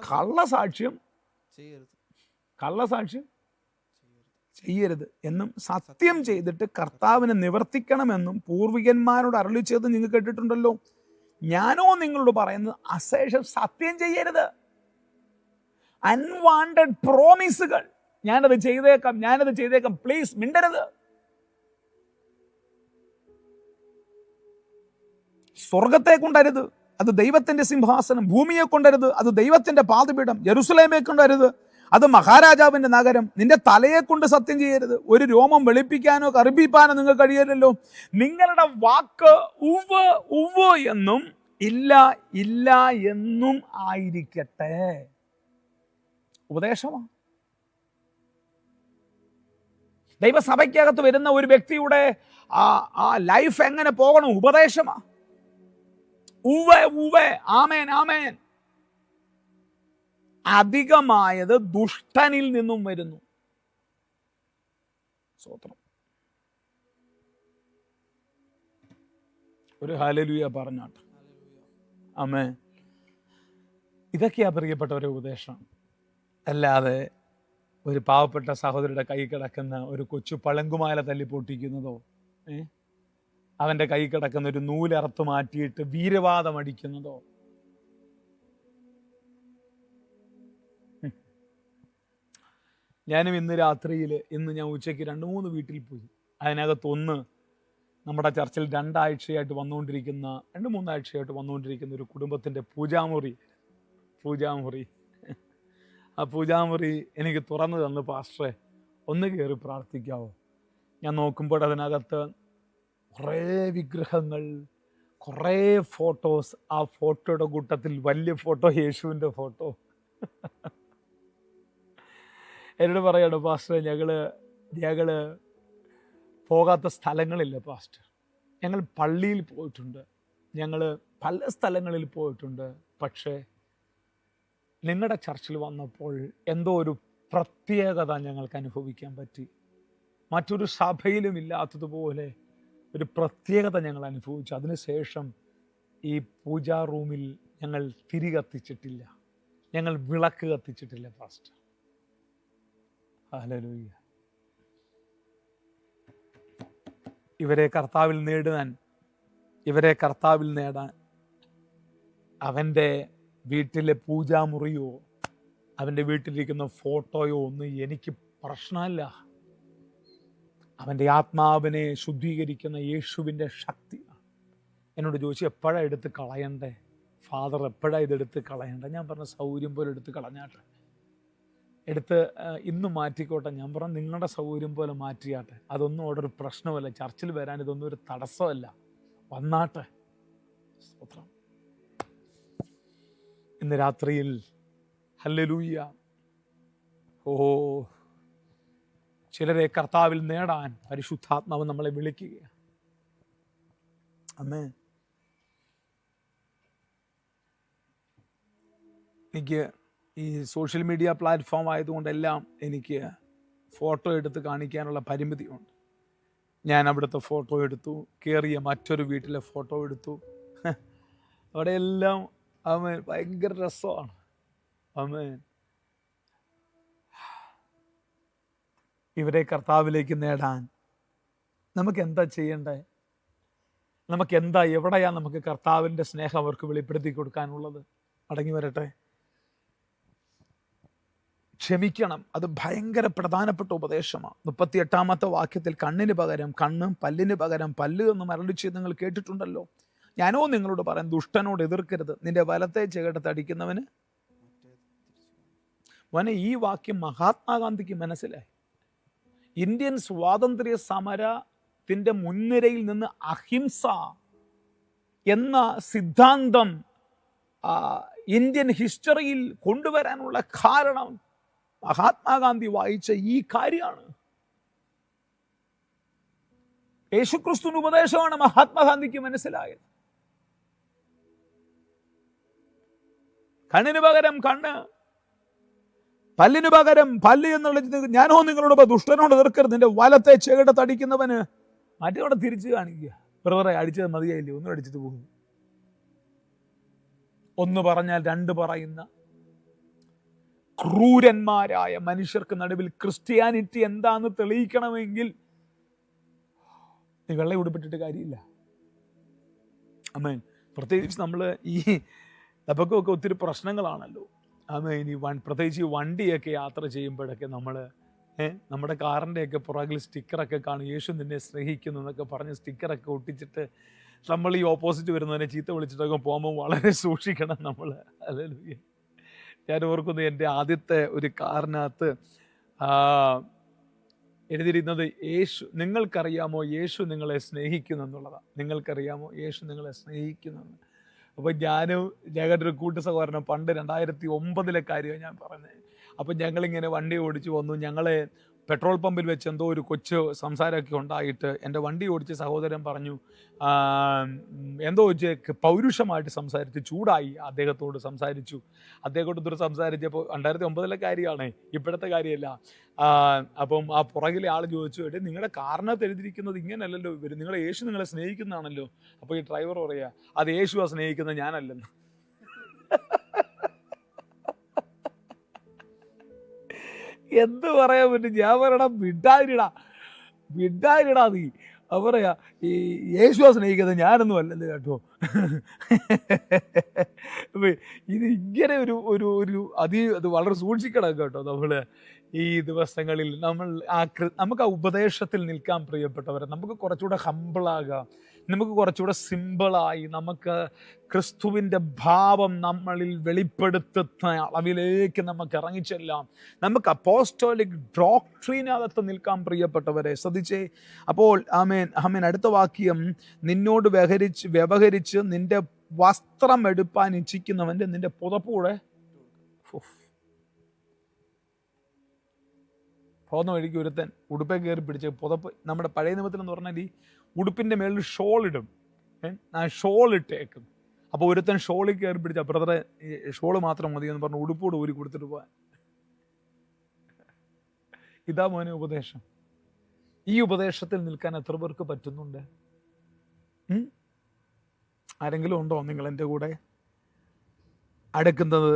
കള്ളസാക്ഷ്യം ചെയ്യരുത് എന്നും സത്യം ചെയ്തിട്ട് കർത്താവിനെ നിവർത്തിക്കണമെന്നും പൂർവികന്മാരോട് അരുളി ചെയ്ത് നിങ്ങൾ കേട്ടിട്ടുണ്ടല്ലോ. ഞാനോ നിങ്ങളോട് പറയുന്നത് അശേഷം സത്യം ചെയ്യരുത്. അൺവാണ്ടഡ് പ്രോമിസുകൾ, ഞാനത് ചെയ്തേക്കാം, പ്ലീസ് മിണ്ടരുത്. സ്വർഗത്തെ കൊണ്ടരുത്, അത് ദൈവത്തിന്റെ സിംഹാസനം. ഭൂമിയെ കൊണ്ടരുത്, അത് ദൈവത്തിന്റെ പാദപീഠം. യെരൂശലേമെ കൊണ്ടരുത്, അത് മഹാരാജാവിന്റെ നഗരം. നിന്റെ തലയെ കൊണ്ട് സത്യം ചെയ്യരുത്. ഒരു രോമം വെളുപ്പിക്കാനോ കറുപ്പിക്കാനോ നിങ്ങൾക്ക് കഴിയില്ലല്ലോ. നിങ്ങളുടെ വാക്ക് ഉവ്വ് ഉവ്വ് എന്നും ഇല്ല ഇല്ല എന്നും ആയിരിക്കട്ടെ. ഉപദേശമാണ്. ദൈവസഭയ്ക്കകത്ത് വരുന്ന ഒരു വ്യക്തിയുടെ ആ ലൈഫ് എങ്ങനെ പോകണം? ഉപദേശമാണ്. ഉവ്വ് ഉവ്വ്, ആമേൻ ആമേൻ. അധികമായത് ദുഷ്ടനിൽ നിന്നും വരുന്നു. സ്തോത്രം. ഒരു ഹല്ലേലൂയ പറഞ്ഞാട്ട്. ആമേൻ. ഇതൊക്കെയാ പ്രിയപ്പെട്ടവരെ ഉപദേശം. അല്ലാതെ ഒരു പാവപ്പെട്ട സഹോദരിയുടെ കൈ കിടക്കുന്ന ഒരു കൊച്ചു പളങ്കുമാല തല്ലി പൊട്ടിക്കുന്നതോ, അവൻ്റെ കൈ കിടക്കുന്ന ഒരു നൂലറുത്ത് മാറ്റിയിട്ട് വീരവാദം അടിക്കുന്നതോ, ഞാനും ഇന്ന് രാത്രിയിൽ ഞാൻ ഉച്ചയ്ക്ക് 2-3 വീട്ടിൽ പോയി. അതിനകത്തൊന്ന് നമ്മുടെ ചർച്ചിൽ 2 ആഴ്ചയായിട്ട് വന്നുകൊണ്ടിരിക്കുന്ന 2-3 ആഴ്ചയായിട്ട് വന്നുകൊണ്ടിരിക്കുന്ന ഒരു കുടുംബത്തിൻ്റെ പൂജാമുറി. ആ പൂജാമുറി എനിക്ക് തുറന്നു തന്നു, പാസ്റ്ററെ ഒന്ന് കയറി പ്രാർത്ഥിക്കാവോ? ഞാൻ നോക്കുമ്പോൾ അതിനകത്ത് കുറേ വിഗ്രഹങ്ങൾ, കുറേ ഫോട്ടോസ്. ആ ഫോട്ടോയുടെ കൂട്ടത്തിൽ വലിയ ഫോട്ടോ, യേശുവിൻ്റെ ഫോട്ടോ. എന്നോട് പറയാണ്, പാസ്റ്റർ ഞങ്ങള് പോകാത്ത സ്ഥലങ്ങളില്ല പാസ്റ്റർ. ഞങ്ങൾ പള്ളിയിൽ പോയിട്ടുണ്ട്, ഞങ്ങൾ പല സ്ഥലങ്ങളിൽ പോയിട്ടുണ്ട്. പക്ഷേ നിങ്ങളുടെ ചർച്ചിൽ വന്നപ്പോൾ എന്തോ ഒരു പ്രത്യേകത ഞങ്ങൾക്ക് അനുഭവിക്കാൻ പറ്റി. മറ്റൊരു സഭയിലും ഇല്ലാത്തതുപോലെ ഒരു പ്രത്യേകത ഞങ്ങൾ അനുഭവിച്ചു. അതിനുശേഷം ഈ പൂജാ റൂമിൽ ഞങ്ങൾ തിരി കത്തിച്ചിട്ടില്ല, ഞങ്ങൾ വിളക്ക് കത്തിച്ചിട്ടില്ല പാസ്റ്റർ. ഹല്ലേലൂയ. ഇവരെ കർത്താവിൽ നേടാൻ അവൻ്റെ വീട്ടിലെ പൂജാമുറിയോ അവൻ്റെ വീട്ടിലിരിക്കുന്ന ഫോട്ടോയോ ഒന്നും എനിക്ക് പ്രശ്നമല്ല. അവൻ്റെ ആത്മാവിനെ ശുദ്ധീകരിക്കുന്ന യേശുവിൻ്റെ ശക്തിയാണ്. എന്നോട് ചോദിച്ചു, എപ്പോഴാണ് എടുത്ത് കളയണ്ടേ ഫാദർ, എപ്പോഴാണ് ഇതെടുത്ത് കളയണ്ടേ? ഞാൻ പറഞ്ഞ സൗകര്യം പോലെ എടുത്ത് കളഞ്ഞാട്ടെ, എടുത്ത് ഇന്ന് മാറ്റിക്കോട്ടെ. ഞാൻ പറഞ്ഞു, നിങ്ങളുടെ സൗകര്യം പോലെ മാറ്റിയാട്ടെ, അതൊന്നും അവിടെ ഒരു പ്രശ്നമല്ല. ചർച്ചിൽ വരാൻ ഇതൊന്നും ഒരു തടസ്സമല്ല, വന്നാട്ടെ. സ്തോത്രം. ഇന്ന് രാത്രിയിൽ ഹല്ലേലൂയ, ചിലരെ കർത്താവിൽ നേടാൻ പരിശുദ്ധാത്മാവ് നമ്മളെ വിളിക്കുകയാണ്. ആമേൻ. എനിക്ക് ഈ സോഷ്യൽ മീഡിയ പ്ലാറ്റ്ഫോം ആയതുകൊണ്ടെല്ലാം എനിക്ക് ഫോട്ടോ എടുത്ത് കാണിക്കാനുള്ള പരിമിതിയുണ്ട്. ഞാൻ അവിടുത്തെ ഫോട്ടോ എടുത്തു, കയറിയ മറ്റൊരു വീട്ടിലെ ഫോട്ടോ എടുത്തു. അവിടെയെല്ലാം ആമേൻ ഭയങ്കര രസമാണ്. ആമേൻ. ഇവരെ കർത്താവിലേക്ക് നേടാൻ നമുക്ക് എന്താ ചെയ്യണ്ടേ? എവിടെയാ നമുക്ക് കർത്താവിൻ്റെ സ്നേഹം അവർക്ക് വെളിപ്പെടുത്തി കൊടുക്കാനുള്ളത്? അടങ്ങി വരട്ടെ. ക്ഷമിക്കണം, അത് ഭയങ്കര പ്രധാനപ്പെട്ട ഉപദേശമാണ്. 38-ാമത്തെ വാക്യത്തിൽ കണ്ണിന് പകരം കണ്ണും പല്ലിന് പകരം പല്ല് എന്നും അരുളിച്ചെയ്ത് നിങ്ങൾ കേട്ടിട്ടുണ്ടല്ലോ. ഞാനോ നിങ്ങളോട് പറയാം, ദുഷ്ടനോട് എതിർക്കരുത്, നിന്റെ വലത്തെ ചെകിടത്ത് അടിക്കുന്നവന്. ഈ വാക്യം മഹാത്മാഗാന്ധിക്ക് മനസ്സിലായി. ഇന്ത്യൻ സ്വാതന്ത്ര്യ സമരത്തിൻ്റെ മുൻനിരയിൽ നിന്ന് അഹിംസ എന്ന സിദ്ധാന്തം ഇന്ത്യൻ ഹിസ്റ്ററിയിൽ കൊണ്ടുവരാനുള്ള കാരണം മഹാത്മാഗാന്ധി വായിച്ച ഈ കാര്യമാണ്. യേശുക്രിസ്തുവിന്റെ ഉപദേശമാണ് മഹാത്മാഗാന്ധിക്ക് മനസ്സിലായത്. കണ്ണിന് പകരം കണ്ണ്, പല്ലിന് പകരം പല്ല് എന്നുള്ളത്. ഞാനോ നിങ്ങളോട് ദുഷ്ടനോട് എതിർക്കരുത്, നിന്റെ വലത്തെ ചെകിടത്ത് അടിക്കുന്നവന്. മറ്റവിടെ തിരിച്ചു കാണിക്കുക, ബ്രദറെ അടിച്ചത് മതിയായില്ലേ, ഒന്നും അടിച്ചിട്ട് പോകും. ഒന്ന് പറഞ്ഞാൽ രണ്ട് പറയുന്ന ക്രൂരന്മാരായ മനുഷ്യർക്ക് നടുവിൽ ക്രിസ്ത്യാനിറ്റി എന്താന്ന് തെളിയിക്കണമെങ്കിൽ നീ വെള്ളം ഉടുപ്പിട്ടിട്ട് കാര്യമില്ല. ആമേൻ. പ്രത്യേകിച്ച് നമ്മൾ ഈ നമുക്കൊക്കെ ഒത്തിരി പ്രശ്നങ്ങളാണല്ലോ. ആമേൻ. പ്രത്യേകിച്ച് ഈ വണ്ടിയൊക്കെ യാത്ര ചെയ്യുമ്പോഴൊക്കെ നമ്മുടെ കാറിൻ്റെയൊക്കെ പുറകിൽ സ്റ്റിക്കറൊക്കെ കാണും, യേശു നിന്നെ സ്നേഹിക്കുന്നു എന്നൊക്കെ പറഞ്ഞ് സ്റ്റിക്കറൊക്കെ ഒട്ടിച്ചിട്ട് നമ്മൾ ഈ ഓപ്പോസിറ്റ് വരുന്നതിനെ ചീത്ത വിളിച്ചിട്ടൊക്കെ പോകുമ്പോൾ വളരെ സൂക്ഷിക്കണം നമ്മൾ. ഹല്ലേലൂയ. ഞാൻ ഓർക്കുന്നു, എൻ്റെ ആദ്യത്തെ ഒരു കാറിനകത്ത് എഴുതിയിരുന്നത് നിങ്ങൾക്കറിയാമോ യേശു നിങ്ങളെ സ്നേഹിക്കുന്നു എന്നുള്ളതാണ്. നിങ്ങൾക്കറിയാമോ യേശു നിങ്ങളെ സ്നേഹിക്കുന്നെന്ന്. അപ്പോൾ ഞങ്ങളുടെ ഒരു കൂട്ടു സഹോദരൻ, പണ്ട് 2009 കാര്യമാണ് ഞാൻ പറഞ്ഞത്. അപ്പം ഞങ്ങളിങ്ങനെ വണ്ടി ഓടിച്ചു വന്നു. ഞങ്ങളെ പെട്രോൾ പമ്പിൽ വെച്ച് എന്തോ ഒരു കൊച്ചു സംസാരമൊക്കെ ഉണ്ടായിട്ട് എൻ്റെ വണ്ടി ഓടിച്ച സഹോദരൻ പറഞ്ഞു, എന്തോ പൗരുഷമായിട്ട് സംസാരിച്ച് ചൂടായി. അദ്ദേഹത്തോട് സംസാരിച്ചു. അദ്ദേഹത്തോട് സംസാരിച്ചപ്പോൾ 2009 കാര്യമാണ്, ഇപ്പോഴത്തെ കാര്യമല്ല. അപ്പം ആ പുറകിലെ ആൾ ചോദിച്ചു, എടേ നിങ്ങളുടെ കാറിനകത്ത് എഴുതിയിരിക്കുന്നത് ഇങ്ങനെയല്ലല്ലോ ഇവർ, നിങ്ങളെ യേശു നിങ്ങളെ സ്നേഹിക്കുന്നതാണല്ലോ. അപ്പോൾ ഈ ഡ്രൈവർ പറയുക, അത് യേശുവാ സ്നേഹിക്കുന്നത്, ഞാനല്ലെന്ന്. എന്ത് പറയാൻ പറ്റും? ഞാൻ പറയണം, വിഡാരിടാ നീ. അത് പറയാ, ഈ യേശുവാ സ്നേഹിക്കുന്നത്, ഞാനൊന്നും അല്ലല്ലോ കേട്ടോ. ഇത് ഇങ്ങനെ ഒരു അത് വളരെ സൂക്ഷിക്കണം കേട്ടോ. നമ്മൾ ഈ ദിവസങ്ങളിൽ നമുക്ക് ആ ഉപദേശത്തിൽ നിൽക്കാൻ പ്രിയപ്പെട്ടവരെ, നമുക്ക് കുറച്ചുകൂടെ ഹമ്പിളാകാം, നമുക്ക് കുറച്ചുകൂടെ സിമ്പിളായി നമുക്ക് ക്രിസ്തുവിൻ്റെ ഭാവം നമ്മളിൽ വെളിപ്പെടുത്തുന്ന അളവിലേക്ക് നമുക്ക് ഇറങ്ങിച്ചെല്ലാം. നമുക്ക് അപ്പോസ്റ്റോലിക് ഡോക്ട്രീനകത്ത് നിൽക്കാൻ പ്രിയപ്പെട്ടവരെ. ശ്രദ്ധിച്ചേ. അപ്പോൾ ആമേൻ അടുത്ത വാക്യം, നിന്നോട് വ്യവഹരിച്ച് നിന്റെ വസ്ത്രം എടുപ്പാൻ ഇച്ഛിക്കുന്നവൻ്റെ നിന്റെ പുതപ്പൂടെ പോകുന്ന വഴിക്ക് ഒരുത്തൻ ഉടുപ്പേ കയറി പിടിച്ച് പുതപ്പ്, നമ്മുടെ പഴയ നിയമത്തിൽ എന്ന് പറഞ്ഞാൽ ഈ ഉടുപ്പിൻ്റെ മേളിൽ ഷോൾ ഇടും, ആ ഷോൾ ഇട്ടേക്കും. അപ്പോൾ ഒരുത്തൻ ഷോളിൽ കയറി പിടിച്ച, ബ്രദറെ ഷോള് മാത്രം മതി എന്ന് പറഞ്ഞ് ഉടുപ്പോട് ഊരി കൊടുത്തിട്ട് പോകാൻ. ഇതാ മോനെ ഉപദേശം. ഈ ഉപദേശത്തിൽ നിൽക്കാൻ എത്ര പേർക്ക് പറ്റുന്നുണ്ട്? ആരെങ്കിലും ഉണ്ടോ നിങ്ങൾ എൻ്റെ കൂടെ അടുക്കുന്നത്?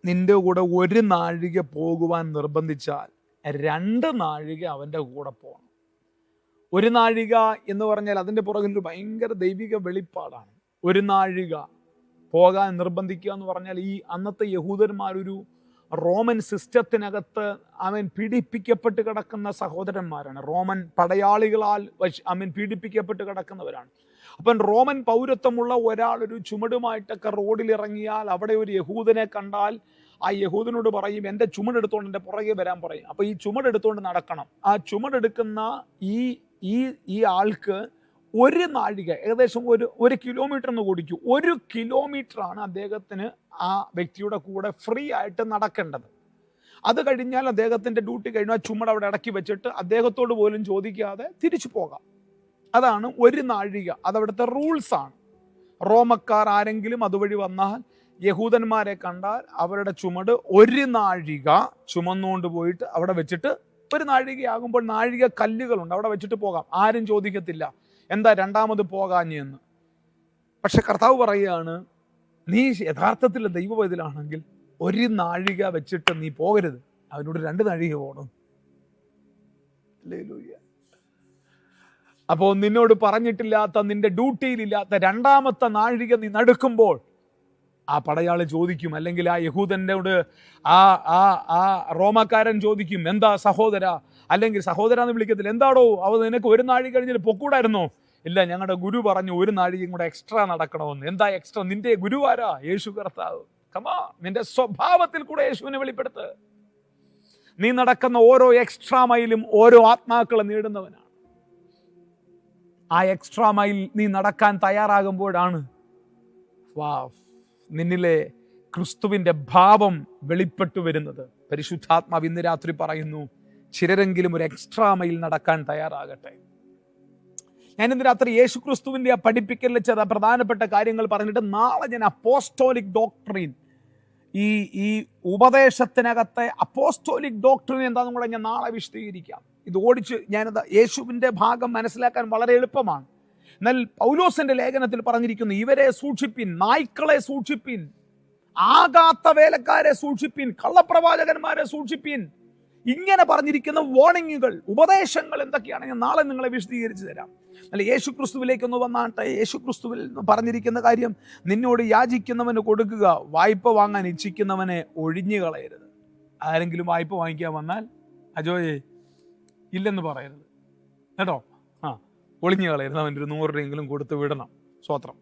നിന്റെ കൂടെ 1 നാഴിക പോകുവാൻ നിർബന്ധിച്ചാൽ 2 നാഴിക അവൻ്റെ കൂടെ പോകണം. 1 നാഴിക എന്ന് പറഞ്ഞാൽ അതിൻ്റെ പുറകിൽ ഒരു ഭയങ്കര ദൈവിക വെളിപ്പാടാണ്. 1 നാഴിക പോകാൻ നിർബന്ധിക്കുക എന്ന് പറഞ്ഞാൽ, ഈ അന്നത്തെ യഹൂദന്മാരൊരു റോമൻ സിസ്റ്റത്തിനകത്ത് പീഡിപ്പിക്കപ്പെട്ട് കിടക്കുന്ന സഹോദരന്മാരാണ്. റോമൻ പടയാളികളാൽ പീഡിപ്പിക്കപ്പെട്ട് കിടക്കുന്നവരാണ്. അപ്പം റോമൻ പൗരത്വമുള്ള ഒരാൾ ഒരു ചുമടുമായിട്ടൊക്കെ റോഡിൽ ഇറങ്ങിയാൽ അവിടെ ഒരു യഹൂദനെ കണ്ടാൽ ആ യഹൂദനോട് പറയും, എൻ്റെ ചുമടെടുത്തോണ്ട് എൻ്റെ പുറകെ വരാൻ പറയും. അപ്പോൾ ഈ ചുമടെടുത്തോണ്ട് നടക്കണം. ആ ചുമടെടുക്കുന്ന ഈ ആൾക്ക് 1 നാഴിക, ഏകദേശം 1 കിലോമീറ്റർ എന്ന് കൂടിക്കൂ, 1 കിലോമീറ്ററാണ് അദ്ദേഹത്തിന് ആ വ്യക്തിയുടെ കൂടെ ഫ്രീ ആയിട്ട് നടക്കേണ്ടത്. അത് കഴിഞ്ഞാൽ അദ്ദേഹത്തിൻ്റെ ഡ്യൂട്ടി കഴിഞ്ഞാൽ ചുമട് അവിടെ ഇടയ്ക്ക് വെച്ചിട്ട് അദ്ദേഹത്തോട് പോലും ചോദിക്കാതെ തിരിച്ചു പോകാം. അതാണ് 1 നാഴിക. അതവിടുത്തെ റൂൾസാണ്. റോമക്കാർ ആരെങ്കിലും അതുവഴി വന്നാൽ, യഹൂദന്മാരെ കണ്ടാൽ അവരുടെ ചുമട് 1 നാഴിക ചുമന്നുകൊണ്ട് പോയിട്ട് അവിടെ വെച്ചിട്ട്, 1 നാഴികയാകുമ്പോൾ നാഴിക കല്ലുകളുണ്ട്, അവിടെ വെച്ചിട്ട് പോകാം. ആരും ചോദിക്കത്തില്ല എന്താ രണ്ടാമത് പോകാഞ്ഞെന്ന്. പക്ഷെ കർത്താവ് പറയുകയാണ്, നീ യഥാർത്ഥത്തിൽ ദൈവവൈതലാണെങ്കിൽ 1 നാഴിക വെച്ചിട്ട് നീ പോകരുത്, അവനോട് 2 നാഴിക പോകണം. അപ്പോൾ നിന്നോട് പറഞ്ഞിട്ടില്ലാത്ത, നിന്റെ ഡ്യൂട്ടിയിലില്ലാത്ത 2ാമത്തെ നാഴിക നീ നടക്കുമ്പോൾ ആ പടയാളി ചോദിക്കും, അല്ലെങ്കിൽ ആ യഹൂദനോട് ആ റോമാക്കാരൻ ചോദിക്കും, എന്താ സഹോദര, അല്ലെങ്കിൽ സഹോദര എന്ന് വിളിക്കത്തില്ല, എന്താടോ അവ നിനക്ക് 1 നാഴിക കഴിഞ്ഞിട്ട് പൊക്കൂടായിരുന്നോ? ഇല്ല, ഞങ്ങളുടെ ഗുരു പറഞ്ഞു 1 നാഴികയും കൂടെ എക്സ്ട്രാ നടക്കണമെന്ന്. എന്താ എക്സ്ട്രാ? നിന്റെ ഗുരുവാരാ? യേശു കർത്താവ്. കമാ, നിന്റെ സ്വഭാവത്തിൽ കൂടെ യേശുവിനെ വെളിപ്പെടുത്ത്. നീ നടക്കുന്ന ഓരോ എക്സ്ട്രാ മൈലും ഓരോ ആത്മാക്കളെ നേടുന്നവനാണ്. ആ എക്സ്ട്രാ മൈൽ നീ നടക്കാൻ തയ്യാറാകുമ്പോഴാണ് നിന്നിലെ ക്രിസ്തുവിൻ്റെ ഭാവം വെളിപ്പെട്ടു വരുന്നത്. പരിശുദ്ധാത്മാവ് ഇന്ന് രാത്രി പറയുന്നു, ചിലരെങ്കിലും ഒരു എക്സ്ട്രാ മൈൽ നടക്കാൻ തയ്യാറാകട്ടെ. ഞാൻ ഇന്ന് രാത്രി യേശു ക്രിസ്തുവിൻ്റെ ആ പഠിപ്പിക്കലിൽ ചില പ്രധാനപ്പെട്ട കാര്യങ്ങൾ പറഞ്ഞിട്ട്, നാളെ ഞാൻ അപ്പോസ്റ്റോലിക് ഡോക്ട്രീൻ, ഈ ഉപദേശത്തിനകത്തെ അപ്പോസ്റ്റോലിക് ഡോക്ട്രീൻ എന്താണെന്നും കൂടെ ഞാൻ നാളെ വിശദീകരിക്കാം. ഇത് ഓടിച്ച് ഞാനത് യേശുവിൻ്റെ ഭാഗം മനസ്സിലാക്കാൻ വളരെ എളുപ്പമാണ്. എന്നാൽ പൗലോസിന്റെ ലേഖനത്തിൽ പറഞ്ഞിരിക്കുന്നു, ഇവരെ സൂക്ഷിപ്പിൻ, നായ്ക്കളെ സൂക്ഷിപ്പിൻ, ആകാത്ത വേലക്കാരെ സൂക്ഷിപ്പിൻ, കള്ളപ്രവാചകന്മാരെ സൂക്ഷിപ്പിൻ. ഇങ്ങനെ പറഞ്ഞിരിക്കുന്ന വാർണിങ്ങുകൾ, ഉപദേശങ്ങൾ എന്തൊക്കെയാണ് ഞാൻ നാളെ നിങ്ങളെ വിശദീകരിച്ചു തരാം. അല്ല, യേശു ക്രിസ്തുവിലേക്കൊന്ന് വന്നാട്ടെ. യേശു ക്രിസ്തുവിൽ പറഞ്ഞിരിക്കുന്ന കാര്യം, നിന്നോട് യാചിക്കുന്നവന് കൊടുക്കുക, വായ്പ വാങ്ങാൻ ഇച്ഛിക്കുന്നവനെ ഒഴിഞ്ഞു കളയരുത്. ആരെങ്കിലും വായ്പ വാങ്ങിക്കാൻ വന്നാൽ അജോയെ ഇല്ലെന്ന് പറയരുത് കേട്ടോ. ഒളിഞ്ഞു കളയരുത്, അവൻ്റെ ഒരു 100 രൂപയെങ്കിലും കൊടുത്ത് വിടണം. സ്വത്രം.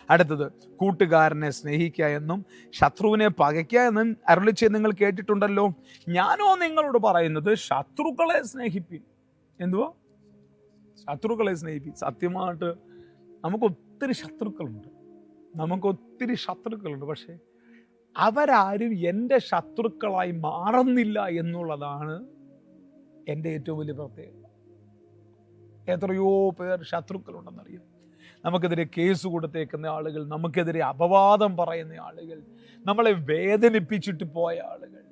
അടുത്തത്, കൂട്ടുകാരനെ സ്നേഹിക്കുക എന്നും ശത്രുവിനെ പകയ്ക്കുക എന്നും അരുളിച്ചെയ്ത് നിങ്ങൾ കേട്ടിട്ടുണ്ടല്ലോ. ഞാനോ നിങ്ങളോട് പറയുന്നത്, ശത്രുക്കളെ സ്നേഹിപ്പിൻ. എന്തുവാ? ശത്രുക്കളെ സ്നേഹിപ്പിൻ. സത്യമായിട്ട് നമുക്കൊത്തിരി ശത്രുക്കളുണ്ട്. പക്ഷേ അവരാരും എൻ്റെ ശത്രുക്കളായി മാറുന്നില്ല എന്നുള്ളതാണ് എൻ്റെ ഏറ്റവും വലിയ പ്രത്യേകത. എത്രയോ പേർ ശത്രുക്കളുണ്ടെന്നറിയാം. നമുക്കെതിരെ കേസ് കൊടുത്തേക്കുന്ന ആളുകൾ, നമുക്കെതിരെ അപവാദം പറയുന്ന ആളുകൾ, നമ്മളെ വേദനിപ്പിച്ചിട്ട് പോയ ആളുകൾ,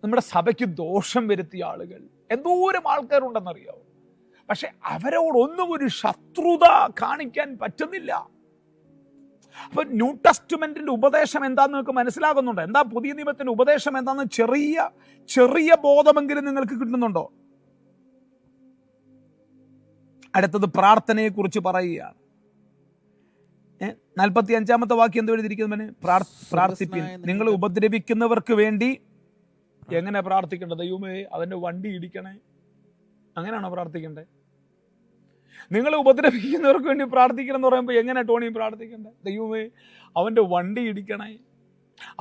നമ്മുടെ സഭയ്ക്ക് ദോഷം വരുത്തിയ ആളുകൾ, എന്തോരം ആൾക്കാരുണ്ടെന്നറിയാവോ. പക്ഷെ അവരോടൊന്നും ഒരു ശത്രുത കാണിക്കാൻ പറ്റുന്നില്ല. അപ്പൊ ന്യൂ ടെസ്റ്റ്മെന്റിന്റെ ഉപദേശം എന്താന്ന് നിങ്ങൾക്ക് മനസ്സിലാകുന്നുണ്ടോ? എന്താ പുതിയ നിയമത്തിന്റെ ഉപദേശം എന്താന്ന് ചെറിയ ബോധമെങ്കിലും നിങ്ങൾക്ക് കിട്ടുന്നുണ്ടോ? അടുത്തത് പ്രാർത്ഥനയെ കുറിച്ച് പറയുകയാണ്. 45-ാമത്തെ വാക്യം എന്തോ എഴുതിയിരിക്കുന്നു? പ്രാർത്ഥിപ്പിൻ, നിങ്ങൾ ഉപദ്രവിക്കുന്നവർക്ക് വേണ്ടി. എങ്ങനെ പ്രാർത്ഥിക്കേണ്ടത്? ദൈവമേ അവന്റെ വണ്ടി ഇടിക്കണേ, അങ്ങനെയാണോ പ്രാർത്ഥിക്കേണ്ടത്? നിങ്ങൾ ഉപദ്രവിക്കുന്നവർക്ക് വേണ്ടി പ്രാർത്ഥിക്കണം എന്ന് പറയുമ്പോൾ എങ്ങനെ ടോണി പ്രാർത്ഥിക്കേണ്ടത്? ദൈവമേ അവന്റെ വണ്ടി ഇടിക്കണേ,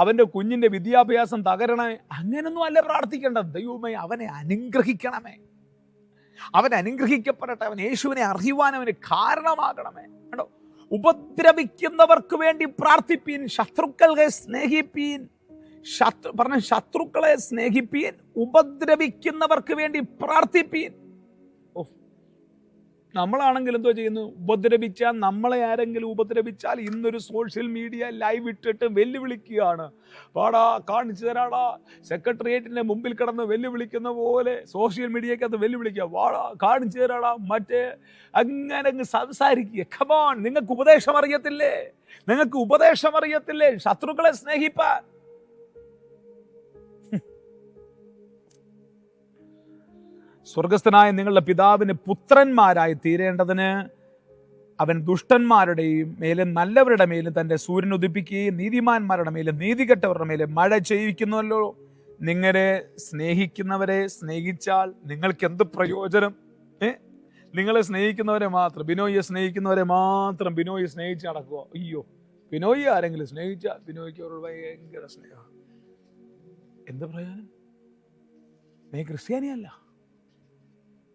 അവന്റെ കുഞ്ഞിന്റെ വിദ്യാഭ്യാസം തകരണേ, അങ്ങനൊന്നും അല്ല പ്രാർത്ഥിക്കേണ്ടത്. ദൈവമേ അവനെ അനുഗ്രഹിക്കണമേ, അവൻ അനുഗ്രഹിക്കപ്പെടട്ടെ, അവൻ യേശുവിനെ അറിയുവാൻ അവന് കാരണമാകണമേ. കേട്ടോ, ഉപദ്രവിക്കുന്നവർക്ക് വേണ്ടി പ്രാർത്ഥിപ്പീൻ, ശത്രുക്കളെ സ്നേഹിപ്പീൻ. ശത്രുക്കളെ സ്നേഹിപ്പീൻ, ഉപദ്രവിക്കുന്നവർക്ക് വേണ്ടി പ്രാർത്ഥിപ്പീൻ. നമ്മളാണെങ്കിൽ എന്തോ ചെയ്യുന്നു? ഉപദ്രവിച്ചാൽ, നമ്മളെ ആരെങ്കിലും ഉപദ്രവിച്ചാൽ ഇന്നൊരു സോഷ്യൽ മീഡിയ ലൈവ് ഇട്ടിട്ട് വെല്ലുവിളിക്കുകയാണ്. പാടാ, കാണിച്ചു തരാടാ, സെക്രട്ടേറിയറ്റിന്റെ മുമ്പിൽ കിടന്ന് വെല്ലുവിളിക്കുന്ന പോലെ സോഷ്യൽ മീഡിയക്കകത്ത് വെല്ലുവിളിക്കുക. വാടാ, കാണിച്ചു തരാടാ, മറ്റേ അങ്ങനെ സംസാരിക്കുക. കമോൺ, നിങ്ങൾക്ക് ഉപദേശം അറിയത്തില്ലേ? നിങ്ങൾക്ക് ഉപദേശം അറിയത്തില്ലേ ശത്രുക്കളെ സ്നേഹിപ്പാൻ? സ്വർഗസ്ഥനായ നിങ്ങളുടെ പിതാവിന് പുത്രന്മാരായി തീരേണ്ടതിന് അവൻ ദുഷ്ടന്മാരുടെയും മേലും നല്ലവരുടെ മേലും തൻ്റെ സൂര്യൻ ഉദിപ്പിക്കുകയും നീതിമാന്മാരുടെ മേലും നീതികെട്ടവരുടെ മേലും മഴ ചെയ്യിക്കുന്നുവല്ലോ. നിങ്ങളെ സ്നേഹിക്കുന്നവരെ സ്നേഹിച്ചാൽ നിങ്ങൾക്ക് എന്ത് പ്രയോജനം? നിങ്ങളെ സ്നേഹിക്കുന്നവരെ മാത്രം, ബിനോയിയെ സ്നേഹിക്കുന്നവരെ മാത്രം ബിനോയി സ്നേഹിച്ച് നടക്കുക. അയ്യോ, ബിനോയി ആരെങ്കിലും സ്നേഹിച്ചാൽ ബിനോയ്ക്ക് അവരോട് ഭയങ്കര സ്നേഹം. എന്ത് പ്രയോജനം? നീ ക്രിസ്ത്യാനിയല്ല,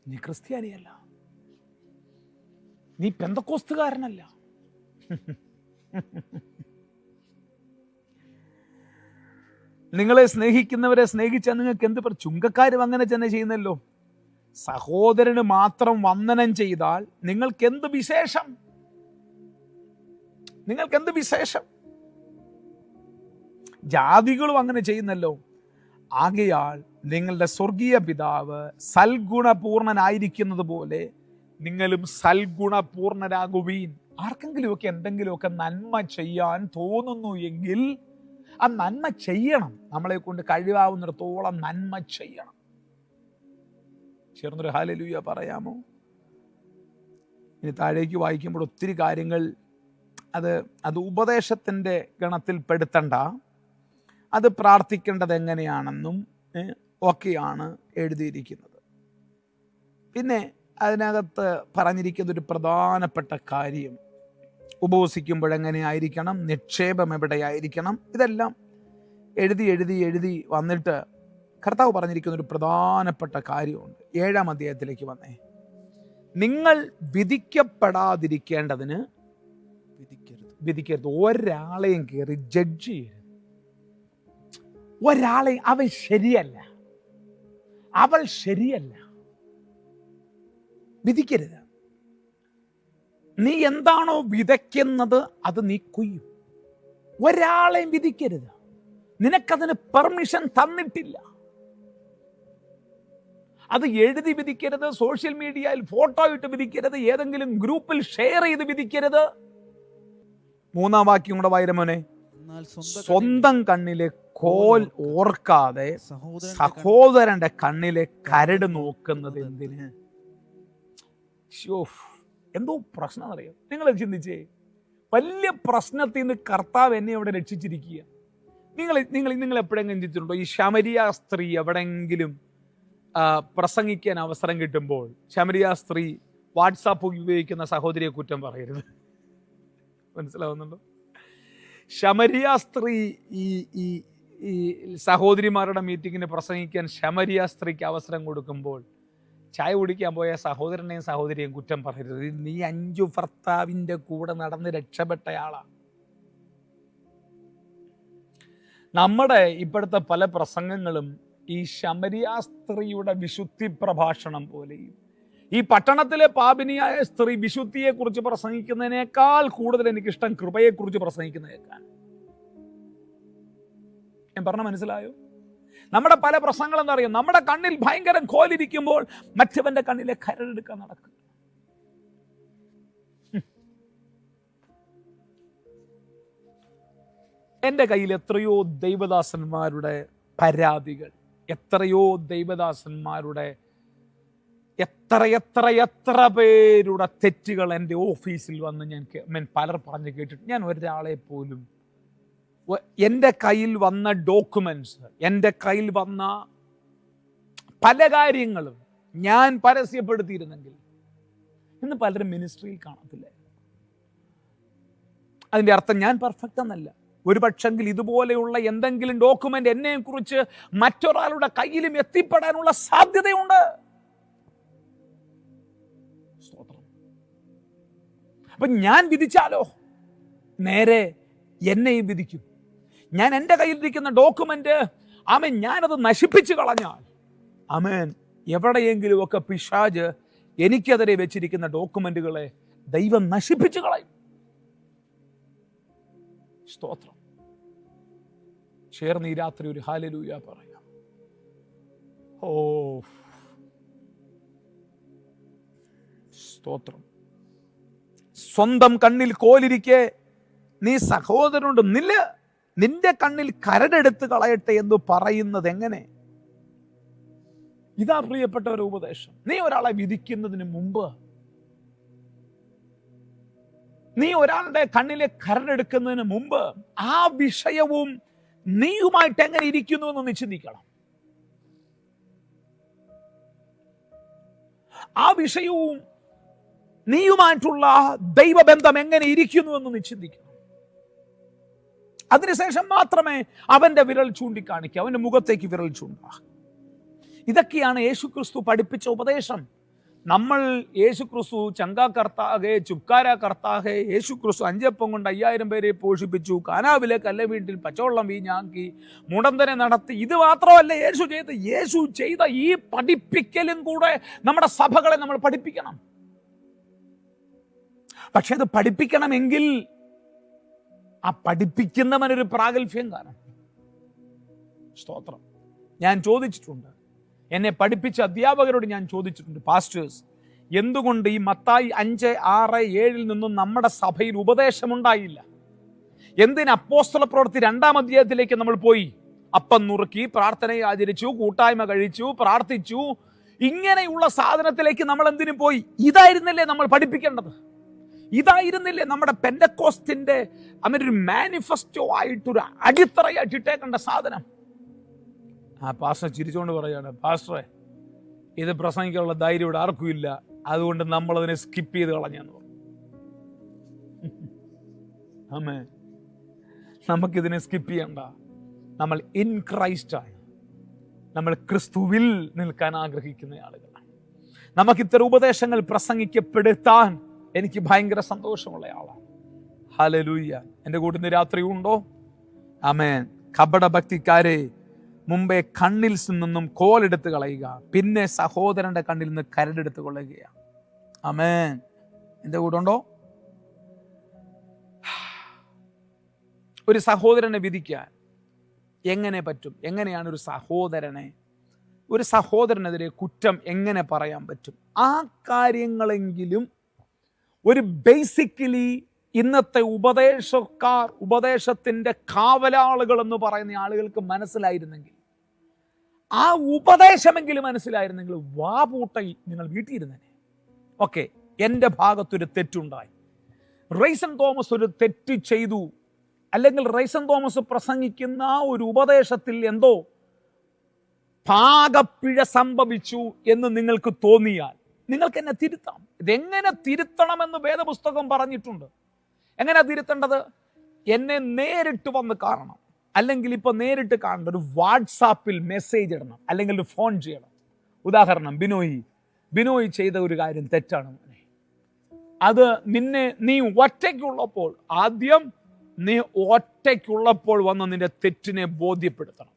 നീ ക്രിസ്ത്യാനിയല്ല, നീ പെന്തക്കോസ്തുകാരനല്ല. നിങ്ങളെ സ്നേഹിക്കുന്നവരെ സ്നേഹിച്ചാൽ നിങ്ങൾക്ക് എന്ത്? ചുങ്കക്കാരും അങ്ങനെ തന്നെ ചെയ്യുന്നല്ലോ. സഹോദരന് മാത്രം വന്ദനം ചെയ്താൽ നിങ്ങൾക്ക് എന്ത് വിശേഷം? നിങ്ങൾക്ക് എന്ത് വിശേഷം? ജാതികളും അങ്ങനെ ചെയ്യുന്നല്ലോ. ആകയാൽ നിങ്ങളുടെ സ്വർഗീയ പിതാവ് സൽഗുണപൂർണനായിരിക്കുന്നത് പോലെ നിങ്ങളും സൽഗുണപൂർണരാകുവീൻ. ആർക്കെങ്കിലുമൊക്കെ എന്തെങ്കിലുമൊക്കെ നന്മ ചെയ്യാൻ തോന്നുന്നു എങ്കിൽ ആ നന്മ ചെയ്യണം. നമ്മളെ കൊണ്ട് കഴിയാവുന്നിടത്തോളം നന്മ ചെയ്യണം. ചേർന്നൊരു ഹല്ലേലൂയ പറയാമോ? ഇനി താഴേക്ക് വായിക്കുമ്പോൾ ഒത്തിരി കാര്യങ്ങൾ അത് ഉപദേശത്തിൻ്റെ ഗണത്തിൽ പെടുത്തണ്ട. അത് പ്രാർത്ഥിക്കേണ്ടത് എങ്ങനെയാണെന്നും ഒക്കെയാണ് എഴുതിയിരിക്കുന്നത്. പിന്നെ അതിനകത്ത് പറഞ്ഞിരിക്കുന്ന ഒരു പ്രധാനപ്പെട്ട കാര്യം, ഉപവസിക്കുമ്പോഴെങ്ങനെയായിരിക്കണം, നിക്ഷേപം എവിടെയായിരിക്കണം, ഇതെല്ലാം എഴുതി വന്നിട്ട് കർത്താവ് പറഞ്ഞിരിക്കുന്ന ഒരു പ്രധാനപ്പെട്ട കാര്യമുണ്ട്. 7-ാം അധ്യായത്തിലേക്ക് വന്നേ. നിങ്ങൾ വിധിക്കപ്പെടാതിരിക്കേണ്ടതിന് വിധിക്കരുത്. ഒരാളെയും കയറി ജഡ്ജ് ചെയ്യരുത്. ഒരാളെ അവൻ ശരിയല്ല, അവൾ ശരിയല്ല, വിധിക്കരുത്. നീ എന്താണോ വിതയ്ക്കുന്നത് അത് നീ കൊയ്യും. ഒരാളെയും വിധിക്കരുത്. നിനക്കതിന് പെർമിഷൻ തന്നിട്ടില്ല. അത് എഴുതി വിധിക്കരുത്, സോഷ്യൽ മീഡിയയിൽ ഫോട്ടോ ഇട്ട് വിധിക്കരുത്, ഏതെങ്കിലും ഗ്രൂപ്പിൽ ഷെയർ ചെയ്ത് വിധിക്കരുത്. 3-ാം വാക്യം കൂടെ വായിരമോനെ. സ്വന്തം കണ്ണിലെ കോൽ ഓർക്കാതെ സഹോദരന്റെ കണ്ണിലെ കരട് നോക്കുന്നത് എന്തിന്? എന്തോ പ്രശ്നം അറിയാം. നിങ്ങൾ ചിന്തിച്ചേ, വലിയ പ്രശ്നത്തിൽ നിന്ന് കർത്താവ് എന്നെ അവിടെ രക്ഷിച്ചിരിക്കുക. നിങ്ങൾ എപ്പോഴെങ്കിലും ചിന്തിച്ചിട്ടുണ്ടോ? ഈ ശമരിയ സ്ത്രീ എവിടെയെങ്കിലും പ്രസംഗിക്കാൻ അവസരം കിട്ടുമ്പോൾ ശമരിയ സ്ത്രീ വാട്സാപ്പ് ഉപയോഗിക്കുന്ന സഹോദരിയെ കുറ്റം പറയരുത്. മനസ്സിലാവുന്നുണ്ടോ? ശമരിയ സ്ത്രീ ഈ സഹോദരിമാരുടെ മീറ്റിങ്ങിന് പ്രസംഗിക്കാൻ ശമരിയ സ്ത്രീക്ക് അവസരം കൊടുക്കുമ്പോൾ ചായ കുടിക്കാൻ പോയ സഹോദരനെയും സഹോദരിയെയും കുറ്റം പറയരുത്. നീ 5 ഭർത്താവിൻ്റെ കൂടെ നടന്ന് രക്ഷപ്പെട്ടയാളാ. നമ്മുടെ ഇപ്പോഴത്തെ പല പ്രസംഗങ്ങളും ഈ ശമരിയ സ്ത്രീയുടെ വിശുദ്ധി പ്രഭാഷണം പോലെയും ഈ പട്ടണത്തിലെ പാപിനിയായ സ്ത്രീ വിശുദ്ധിയെക്കുറിച്ച് പ്രസംഗിക്കുന്നതിനേക്കാൾ കൂടുതൽ എനിക്കിഷ്ടം കൃപയെക്കുറിച്ച് പ്രസംഗിക്കുന്നതേക്കാൻ. ഞാൻ പറഞ്ഞ മനസ്സിലായോ? നമ്മുടെ പല പ്രശ്നങ്ങൾ എന്താ അറിയാം, നമ്മുടെ കണ്ണിൽ ഭയങ്കര കോലിരിക്കുമ്പോൾ മറ്റവന്റെ കണ്ണിലെ കരടെടുക്കാൻ നടക്കുക. എൻ്റെ കയ്യിൽ എത്രയോ ദൈവദാസന്മാരുടെ പരാതികൾ, എത്രയോ ദൈവദാസന്മാരുടെ എത്ര പേരുടെ തെറ്റുകൾ എൻ്റെ ഓഫീസിൽ വന്ന് ഞാൻ പലർ പറഞ്ഞ് കേട്ടിട്ട് ഞാൻ ഒരാളെ പോലും എൻ്റെ കയ്യിൽ വന്ന ഡോക്യുമെന്റ്സ്, എൻ്റെ കയ്യിൽ വന്ന പല കാര്യങ്ങളും ഞാൻ പരസ്യപ്പെടുത്തിയിരുന്നെങ്കിൽ ഇന്ന് പലരും മിനിസ്ട്രിയിൽ കാണത്തില്ല. അതിൻ്റെ അർത്ഥം ഞാൻ പെർഫെക്റ്റ് എന്നല്ല. ഒരു പക്ഷെങ്കിൽ ഇതുപോലെയുള്ള എന്തെങ്കിലും ഡോക്യുമെന്റ് എന്നെ കുറിച്ച് മറ്റൊരാളുടെ കയ്യിലും എത്തിപ്പെടാനുള്ള സാധ്യതയുണ്ട്. അപ്പൊ ഞാൻ വിധിച്ചാലോ നേരെ എന്നെയും വിധിക്കും. ഞാൻ എൻ്റെ കയ്യിലിരിക്കുന്ന ഡോക്യുമെന്റ് ആമേൻ ഞാനത് നശിപ്പിച്ചു കളഞ്ഞാൽ ആമേൻ എവിടെയെങ്കിലും ഒക്കെ പിശാച് എനിക്കെതിരെ വെച്ചിരിക്കുന്ന ഡോക്യുമെന്റുകളെ ദൈവം നശിപ്പിച്ചു കളയും. സ്തോത്രം. ചേർന്ന് ഈ രാത്രി ഒരു ഹല്ലേലൂയ പറയാം. ഓ സ്തോത്രം. സ്വന്തം കണ്ണിൽ കോലിരിക്കെ നീ സഹോദരനോട് നിന്റെ കണ്ണിൽ കരടെടുത്ത് കളയട്ടെ എന്ന് പറയുന്നത് എങ്ങനെ? ഇതാ പ്രിയപ്പെട്ട ഒരു ഉപദേശം. നീ ഒരാളെ വിധിക്കുന്നതിന് മുമ്പ്, നീ ഒരാളുടെ കണ്ണിലെ കരടെടുക്കുന്നതിന് മുമ്പ് ആ വിഷയവും നീയുമായിട്ട് എങ്ങനെ ഇരിക്കുന്നു എന്ന് നീ ചിന്തിക്കണം. ആ വിഷയവും നീയുമായിട്ടുള്ള ദൈവബന്ധം എങ്ങനെ ഇരിക്കുന്നു എന്ന് നീ ചിന്തിക്കണം. അതിനുശേഷം മാത്രമേ അവന്റെ വിരൽ ചൂണ്ടിക്കാണിക്കുക, അവന്റെ മുഖത്തേക്ക് വിരൽ ചൂണ്ടുക. ഇതൊക്കെയാണ് യേശുക്രിസ്തു പഠിപ്പിച്ച ഉപദേശം. നമ്മൾ യേശുക്രിസ്തു ചങ്കാ കർത്താഹേ ചുക്കാര കർത്താഹേ, യേശുക്രിസ്തു 5 അപ്പം കൊണ്ട് 5000 പേരെ പോഷിപ്പിച്ചു, കാനാവിലെ കല്ലവീട്ടിൽ പച്ചവെള്ളം വീഞ്ഞാക്കി, മുടന്തനെ നടത്തി. ഇത് മാത്രമല്ല യേശു ചെയ്ത ഈ പഠിപ്പിക്കലും കൂടെ നമ്മുടെ സഭകളെ നമ്മൾ പഠിപ്പിക്കണം. പക്ഷെ അത് പഠിപ്പിക്കണമെങ്കിൽ ആ പഠിപ്പിക്കുന്നവനൊരു പ്രാഗൽഭ്യം കാണും. സ്തോത്രം. ഞാൻ ചോദിച്ചിട്ടുണ്ട്, എന്നെ പഠിപ്പിച്ച അധ്യാപകരോട് ഞാൻ ചോദിച്ചിട്ടുണ്ട്, പാസ്റ്റേഴ്സ് എന്തുകൊണ്ട് ഈ മത്തായി 5, 6, 7 നിന്നും നമ്മുടെ സഭയിൽ ഉപദേശമുണ്ടായില്ല? എന്തിന് അപ്പോസ്തല പ്രവൃത്തി 2-ാം അധ്യായത്തിലേക്ക് നമ്മൾ പോയി? അപ്പം നുറുക്കി, പ്രാർത്ഥനയെ ആചരിച്ചു, കൂട്ടായ്മ കഴിച്ചു, പ്രാർത്ഥിച്ചു, ഇങ്ങനെയുള്ള സാധനത്തിലേക്ക് നമ്മൾ എന്തിനു പോയി? ഇതായിരുന്നില്ലേ നമ്മൾ പഠിപ്പിക്കേണ്ടത്? ഇതായിരുന്നില്ലേ നമ്മുടെ പെന്തക്കോസ്റ്റിന്റെ ഒരു മാനിഫെസ്റ്റോ ആയിട്ടൊരു അടിത്തറയായിട്ട് ഇട്ടേക്കേണ്ട സാധനം? ആ പാസ്റ്റർ ചിരിച്ചുകൊണ്ട് പറയാണ്, പാസ്റ്ററെ ഇത് പ്രസംഗിക്കാനുള്ള ധൈര്യം ഇവിടെ ആർക്കും ഇല്ല, അതുകൊണ്ട് നമ്മൾ അതിനെ സ്കിപ്പ് ചെയ്ത് കളഞ്ഞെന്ന് പറഞ്ഞു. ആമേൻ. നമുക്കിതിനെ സ്കിപ്പ് ചെയ്യണ്ട. നമ്മൾ ഇൻ ക്രൈസ്റ്റ് ആണ്. നമ്മൾ ക്രിസ്തുവിൽ നിൽക്കാൻ ആഗ്രഹിക്കുന്ന ആളുകളാണ്. നമുക്കിത്തരം ഉപദേശങ്ങൾ പ്രസംഗിക്കപ്പെടുത്താൻ എനിക്ക് ഭയങ്കര സന്തോഷമുള്ള ആളാണ്. ഹല്ലേലൂയ. എൻ്റെ കൂടെ രാത്രി ഉണ്ടോ? ആമേൻ. കപടഭക്തിക്കാരെ, മുമ്പേ കണ്ണിൽ നിന്നും കോലെടുത്ത് കളയുക, പിന്നെ സഹോദരന്റെ കണ്ണിൽ നിന്ന് കരടെടുത്ത് കൊള്ളുകയാണ്. ആമേൻ. എൻ്റെ കൂടെ ഉണ്ടോ? ഒരു സഹോദരനെ വിധിക്കാൻ എങ്ങനെ പറ്റും? എങ്ങനെയാണ് ഒരു സഹോദരനെതിരെ കുറ്റം എങ്ങനെ പറയാൻ പറ്റും? ആ കാര്യങ്ങളെങ്കിലും ഒരു ബേസിക്കലി ഇന്നത്തെ ഉപദേശത്തിന്റെ കാവലാളുകൾ എന്ന് പറയുന്ന ആളുകൾക്ക് മനസ്സിലായിരുന്നെങ്കിൽ, ആ ഉപദേശമെങ്കിലും മനസ്സിലായിരുന്നെങ്കിൽ വാപൂട്ടയിൽ നിങ്ങൾ വീട്ടിയിരുന്നേ. ഓക്കെ, എൻ്റെ ഭാഗത്തൊരു തെറ്റുണ്ടായി, റൈസൺ തോമസ് ഒരു തെറ്റ് ചെയ്തു, അല്ലെങ്കിൽ റൈസൺ തോമസ് പ്രസംഗിക്കുന്ന ഒരു ഉപദേശത്തിൽ എന്തോ പാകപ്പിഴ സംഭവിച്ചു എന്ന് നിങ്ങൾക്ക് തോന്നിയാൽ നിങ്ങൾക്ക് എന്നെ തിരുത്താം. ഇതെങ്ങനെ തിരുത്തണമെന്ന് വേദപുസ്തകം പറഞ്ഞിട്ടുണ്ട്. എങ്ങനെ തിരുത്തേണ്ടത്? എന്നെ നേരിട്ട് വന്ന് കാണണം, അല്ലെങ്കിൽ ഇപ്പൊ നേരിട്ട് കാണണ്ട, ഒരു വാട്സാപ്പിൽ മെസ്സേജ് ഇടണം, അല്ലെങ്കിൽ ഒരു ഫോൺ ചെയ്യണം. ഉദാഹരണം, ബിനോയ് ചെയ്ത ഒരു കാര്യം തെറ്റാണ്, അത് നീ ഒറ്റയ്ക്കുള്ളപ്പോൾ, ആദ്യം നീ ഒറ്റയ്ക്കുള്ളപ്പോൾ വന്ന് നിന്റെ തെറ്റിനെ ബോധ്യപ്പെടുത്തണം.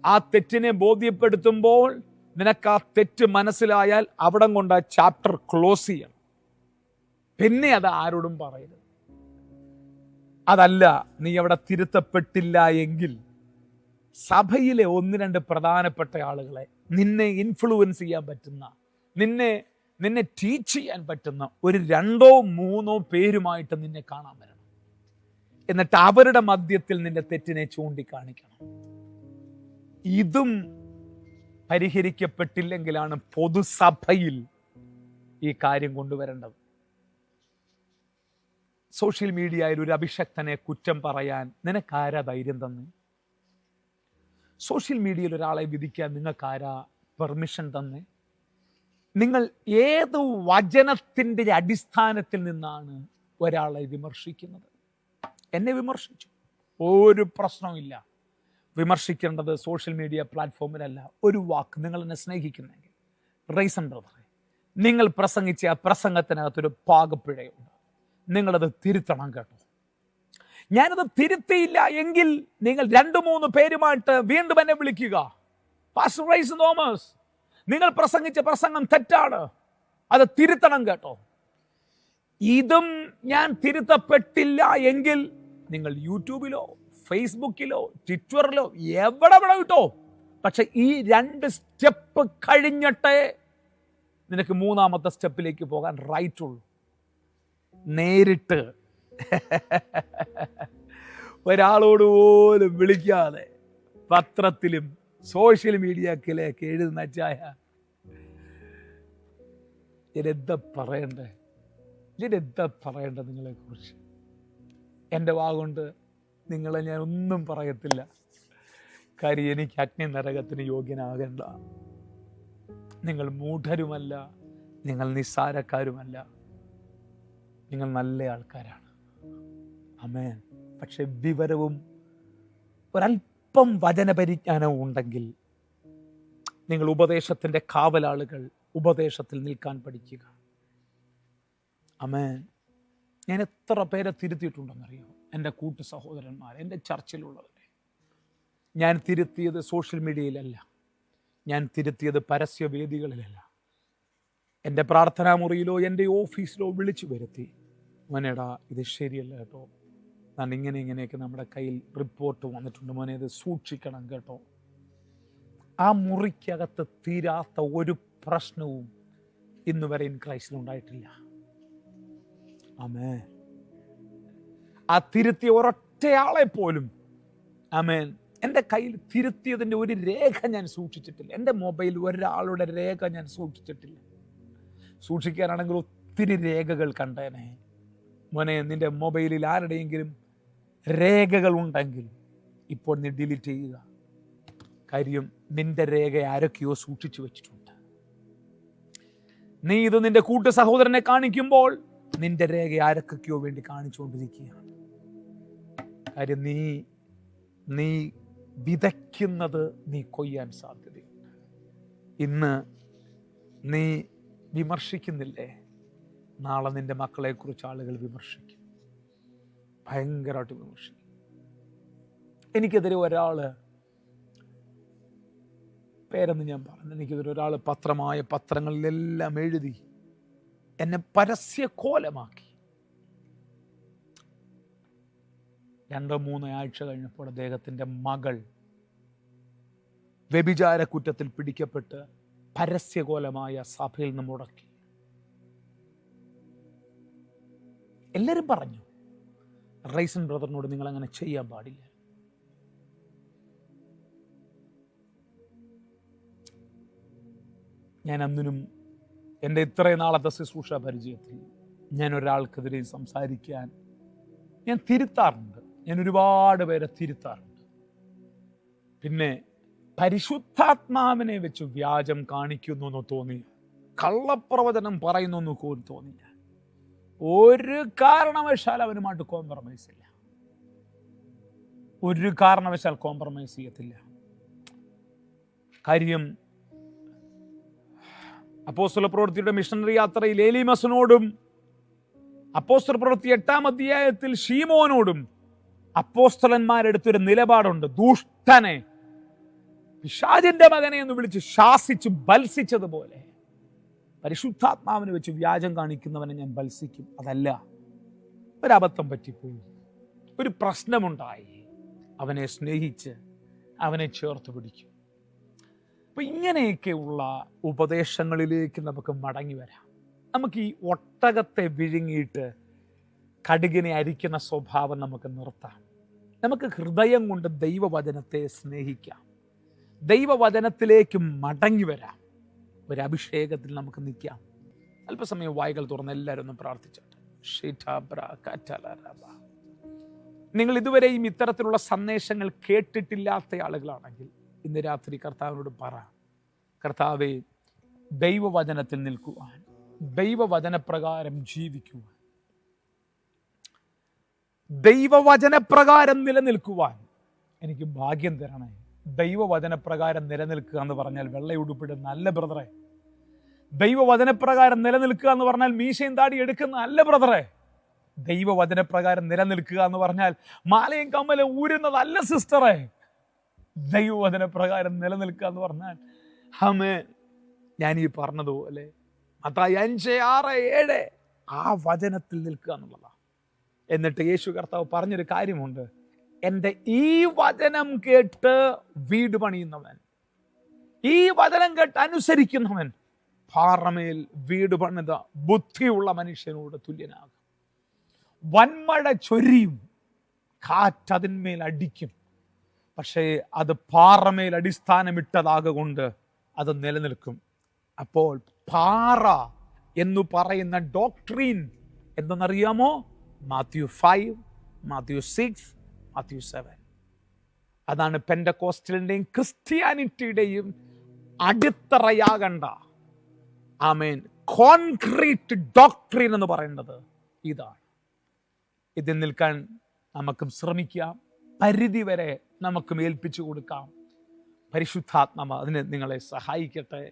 ആ തെറ്റിനെ ബോധ്യപ്പെടുത്തുമ്പോൾ നിനക്ക് ആ തെറ്റ് മനസ്സിലായാൽ അവിടം കൊണ്ട് ആ ചാപ്റ്റർ ക്ലോസ് ചെയ്യണം. പിന്നെ അത് ആരോടും പറയരുത്. അതല്ല, നീ അവിടെ തിരുത്തപ്പെട്ടില്ല എങ്കിൽ സഭയിലെ 1-2 പ്രധാനപ്പെട്ട ആളുകളെ, നിന്നെ ഇൻഫ്ലുവൻസ് ചെയ്യാൻ പറ്റുന്ന, നിന്നെ ടീച്ച് ചെയ്യാൻ പറ്റുന്ന ഒരു 2-3 പേരുമായിട്ട് നിന്നെ കാണാൻ വരണം. എന്നിട്ട് അവരുടെ മധ്യത്തിൽ നിന്റെ തെറ്റിനെ ചൂണ്ടിക്കാണിക്കണം. ഇതും പരിഹരിക്കപ്പെട്ടില്ലെങ്കിലാണ് പൊതുസഭയിൽ ഈ കാര്യം കൊണ്ടുവരേണ്ടത്. സോഷ്യൽ മീഡിയയിൽ ഒരു അഭിഷക്തനെ കുറ്റം പറയാൻ നിനക്കാരാ ധൈര്യം തന്നെ? സോഷ്യൽ മീഡിയയിൽ ഒരാളെ വിധിക്കാൻ നിങ്ങൾക്കാരാ പെർമിഷൻ തന്നെ? നിങ്ങൾ ഏത് വചനത്തിൻ്റെ അടിസ്ഥാനത്തിൽ നിന്നാണ് ഒരാളെ വിമർശിക്കുന്നത്? എന്നെ വിമർശിച്ചു, ഒരു പ്രശ്നവുമില്ല. വിമർശിക്കേണ്ടത് സോഷ്യൽ മീഡിയ പ്ലാറ്റ്ഫോമിലല്ല. ഒരു വാക്ക്, നിങ്ങൾ എന്നെ സ്നേഹിക്കുന്നെങ്കിൽ റൈസൺ ബ്രദറെ, നിങ്ങൾ പ്രസംഗിച്ച ആ പ്രസംഗത്തിനകത്തൊരു പാകപ്പിഴയുണ്ട്, നിങ്ങളത് തിരുത്തണം കേട്ടോ. ഞാനത് തിരുത്തിയില്ല എങ്കിൽ നിങ്ങൾ 2-3 പേരുമായിട്ട് വീണ്ടും എന്നെ വിളിക്കുക. പാസ്റ്റർ റൈസൺ തോമസ്, നിങ്ങൾ പ്രസംഗിച്ച പ്രസംഗം തെറ്റാണ്, അത് തിരുത്തണം കേട്ടോ. ഇതും ഞാൻ തിരുത്തപ്പെട്ടില്ല എങ്കിൽ നിങ്ങൾ യൂട്യൂബിലോ ഫേസ്ബുക്കിലോ ട്വിറ്ററിലോ എവിടെ വിട്ടോ. പക്ഷെ ഈ 2 സ്റ്റെപ്പ് കഴിഞ്ഞിട്ടേ നിനക്ക് 3-ാമത്തെ സ്റ്റെപ്പിലേക്ക് പോകാൻ റൈറ്റ് ഉള്ളൂ. നേരിട്ട് ഒരാളോട് പോലും വിളിക്കാതെ പത്രത്തിലും സോഷ്യൽ മീഡിയക്കിലേക്ക് എഴുതുന്ന ചായ ഇതെന്താ പറയണ്ടേ? നിങ്ങളെക്കുറിച്ച്? എൻ്റെ വാഗുകൊണ്ട് നിങ്ങളെ ഞാൻ ഒന്നും പറയത്തില്ല. കാര്യം എനിക്ക് അഗ്നി നരകത്തിന് യോഗ്യനാകണ്ട. നിങ്ങൾ മൂഢരുമല്ല, നിങ്ങൾ നിസ്സാരക്കാരുമല്ല, നിങ്ങൾ നല്ല ആൾക്കാരാണ്. ആമേൻ. പക്ഷെ വിവരവും ഒരല്പം വചനപരിജ്ഞാനവും ഉണ്ടെങ്കിൽ നിങ്ങൾ ഉപദേശത്തിൻ്റെ കാവലാളുകൾ, ഉപദേശത്തിൽ നിൽക്കാൻ പഠിക്കുക. ആമേൻ. ഞാൻ എത്ര പേരെ തിരുത്തിയിട്ടുണ്ടെന്നറിയോ? എൻ്റെ കൂട്ടു സഹോദരന്മാർ, എൻ്റെ ചർച്ചിലുള്ളവരെ. ഞാൻ തിരുത്തിയത് സോഷ്യൽ മീഡിയയിലല്ല, ഞാൻ തിരുത്തിയത് പരസ്യവേദികളിലല്ല. എൻ്റെ പ്രാർത്ഥനാ മുറിയിലോ എൻ്റെ ഓഫീസിലോ വിളിച്ചു വരുത്തി, മോനേടാ ഇത് ശരിയല്ല കേട്ടോ, ഞാൻ ഇങ്ങനെയൊക്കെ നമ്മുടെ കയ്യിൽ റിപ്പോർട്ട് വന്നിട്ടുണ്ട്, മോനെ ഇത് സൂക്ഷിക്കണം കേട്ടോ. ആ മുറിക്കകത്ത് തീരാത്ത ഒരു പ്രശ്നവും ഇന്ന് വരെ ഇൻ ക്രൈസ്റ്റിലുണ്ടായിട്ടില്ല. ആമേൻ. ആ തിരുത്തിയ ഒരൊറ്റയാളെ പോലും, ആമേൻ, എൻ്റെ കയ്യിൽ തിരുത്തിയതിൻ്റെ ഒരു രേഖ ഞാൻ സൂക്ഷിച്ചിട്ടില്ല. എൻ്റെ മൊബൈൽ ഒരാളുടെ രേഖ ഞാൻ സൂക്ഷിച്ചിട്ടില്ല. സൂക്ഷിക്കാനാണെങ്കിൽ ഒത്തിരി രേഖകൾ കണ്ടേനെ. മോനെ, നിൻ്റെ മൊബൈലിൽ ആരുടെയെങ്കിലും രേഖകൾ ഉണ്ടെങ്കിൽ ഇപ്പോൾ നീ ഡിലീറ്റ് ചെയ്യുക. കാര്യം നിൻ്റെ രേഖ ആരൊക്കെയോ സൂക്ഷിച്ചു വെച്ചിട്ടുണ്ട്. നീ ഇത് നിൻ്റെ കൂട്ടു സഹോദരനെ കാണിക്കുമ്പോൾ നിൻ്റെ രേഖ ആരൊക്കെയോ വേണ്ടി കാണിച്ചുകൊണ്ടിരിക്കുകയാണ്. കാര്യം നീ വിതയ്ക്കുന്നത് നീ കൊയ്യാൻ സാധ്യതയുണ്ട്. ഇന്ന് നീ വിമർശിക്കുന്നില്ലേ, നാളെ നിൻ്റെ മക്കളെക്കുറിച്ച് ആളുകൾ വിമർശിക്കും, ഭയങ്കരമായിട്ട് വിമർശിക്കും. എനിക്കെതിരെ ഒരാൾ, പേരെന്ന് ഞാൻ പറഞ്ഞു, എനിക്കെതിരെ ഒരാൾ പത്രങ്ങളിലെല്ലാം എഴുതി എന്നെ പരസ്യക്കോലമാക്കി. 2-3 ആഴ്ച കഴിഞ്ഞപ്പോൾ അദ്ദേഹത്തിൻ്റെ മകൾ വ്യഭിചാര കുറ്റത്തിൽ പിടിക്കപ്പെട്ട് പരസ്യകോലമായ സഭയിൽ നിന്ന് മുടക്കി. എല്ലാവരും പറഞ്ഞു, റൈസൺ ബ്രദറിനോട് നിങ്ങൾ അങ്ങനെ ചെയ്യാൻ പാടില്ല. ഞാൻ അന്നിനും എൻ്റെ ഇത്രയും നാളത്തെ ശുശ്രൂഷ പരിചയത്തിൽ ഞാൻ ഒരാൾക്കെതിരെ സംസാരിക്കാൻ ഞാൻ തിരുത്താറുണ്ട്. ഞാൻ ഒരുപാട് പേരെ തിരുത്താറുണ്ട്. പിന്നെ പരിശുദ്ധാത്മാവിനെ വെച്ച് വ്യാജം കാണിക്കുന്നു എന്ന് തോന്നി, കള്ളപ്രവചനം പറയുന്നു എന്ന് തോന്നില്ല. ഒരു കാരണവശാൽ അവനുമായിട്ട് കോംപ്രമൈസ് ഇല്ല. ഒരു കാരണവശാൽ കോംപ്രമൈസ് ചെയ്യത്തില്ല. കാര്യം അപ്പോസ്തല പ്രവൃത്തിയുടെ മിഷണറി യാത്രയിൽ എലീമസിനോടും അപ്പോസ്തല പ്രവൃത്തി 8-ാം അധ്യായത്തിൽ ശീമോനോടും അപ്പോസ്തലന്മാരെടുത്തൊരു നിലപാടുണ്ട്. ദുഷ്ടനെ പിശാചിന്റെ മകനെ എന്ന് വിളിച്ച് ശാസിച്ച് ബത്സിച്ചതുപോലെ പരിശുദ്ധാത്മാവിനെ വെച്ച് വ്യാജം കാണിക്കുന്നവനെ ഞാൻ ബത്സിക്കും. അതല്ല, ഒരബദ്ധം പറ്റിപ്പോയി, ഒരു പ്രശ്നമുണ്ടായി, അവനെ സ്നേഹിച്ച് അവനെ ചേർത്ത് പിടിക്കും. അപ്പം ഇങ്ങനെയൊക്കെയുള്ള ഉപദേശങ്ങളിലേക്ക് നമുക്ക് മടങ്ങി വരാം. നമുക്ക് ഈ ഒട്ടകത്തെ വിഴുങ്ങിയിട്ട് കടുകിനെ അരിക്കുന്ന സ്വഭാവം നമുക്ക് നിർത്താം. നമുക്ക് ഹൃദയം കൊണ്ട് ദൈവവചനത്തെ സ്നേഹിക്കാം. ദൈവവചനത്തിലേക്ക് മടങ്ങി വരാം. ഒരു അഭിഷേകത്തിൽ നമുക്ക് നിൽക്കാം. അല്പസമയം വായികൾ തുറന്ന് എല്ലാവരും ഒന്ന് പ്രാർത്ഥിച്ചോട്ടെ. നിങ്ങൾ ഇതുവരെയും ഇത്തരത്തിലുള്ള സന്ദേശങ്ങൾ കേട്ടിട്ടില്ലാത്ത ആളുകളാണെങ്കിൽ ഇന്ന് രാത്രി കർത്താവിനോട് പറ, കർത്താവേ, ദൈവവചനത്തിൽ നിൽക്കുവാൻ, ദൈവവചനപ്രകാരം ജീവിക്കുവാൻ, ദൈവവചനപ്രകാരം നിലനിൽക്കുവാൻ എനിക്ക് ഭാഗ്യം തരണേ. ദൈവവചനപ്രകാരം നിലനിൽക്കുക എന്ന് പറഞ്ഞാൽ വെള്ളയുടുപ്പിടുന്ന അല്ല ബ്രദറെ. ദൈവവചനപ്രകാരം നിലനിൽക്കുക എന്ന് പറഞ്ഞാൽ മീശയും താടി എടുക്കുന്ന അല്ല ബ്രദറെ. ദൈവവചനപ്രകാരം നിലനിൽക്കുക എന്ന് പറഞ്ഞാൽ മാലയും കമ്മലും ഊരുന്നതല്ല സിസ്റ്ററെ. ദൈവവചനപ്രകാരം നിലനിൽക്കുക എന്ന് പറഞ്ഞാൽ ഞാൻ ഈ പറഞ്ഞതുപോലെ മത്തായി 5:6-7 ആ വചനത്തിൽ നിൽക്കുക എന്നുള്ളതാണ്. എന്നിട്ട് യേശു കർത്താവ് പറഞ്ഞൊരു കാര്യമുണ്ട്, എൻ്റെ ഈ വചനം കേട്ട് വീട് പണിയുന്നവൻ, ഈ വചനം കേട്ട് അനുസരിക്കുന്നവൻ പാറമേൽ വീട് പണിത ബുദ്ധിയുള്ള മനുഷ്യനോട് തുല്യനാകും. വൻമഴ ചൊരിയും, കാറ്റതിന്മേൽ അടിക്കും, പക്ഷേ അത് പാറമേൽ അടിസ്ഥാനമിട്ടതാകൊണ്ട് അത് നിലനിൽക്കും. അപ്പോൾ പാറ എന്ന് പറയുന്ന ഡോക്ട്രീൻ എന്തെന്നറിയാമോ? മാത്യു 5, മാത്യു 6, മാത്യു 7. അതാണ് പെന്തക്കോസ്റ്റലിൻ്റെയും ക്രിസ്ത്യാനിറ്റിയുടെയും അടിത്തറയാകണ്ട ആമേൻ കോൺക്രീറ്റ് ഡോക്ട്രീൻ എന്ന് പറയുന്നത് ഇതാണ്. ഇതിൽ നിൽക്കാൻ നമുക്കും ശ്രമിക്കാം. പരിധി വരെ നമുക്കും ഏൽപ്പിച്ചു കൊടുക്കാം. പരിശുദ്ധാത്മാവ് അതിന് നിങ്ങളെ സഹായിക്കട്ടെ.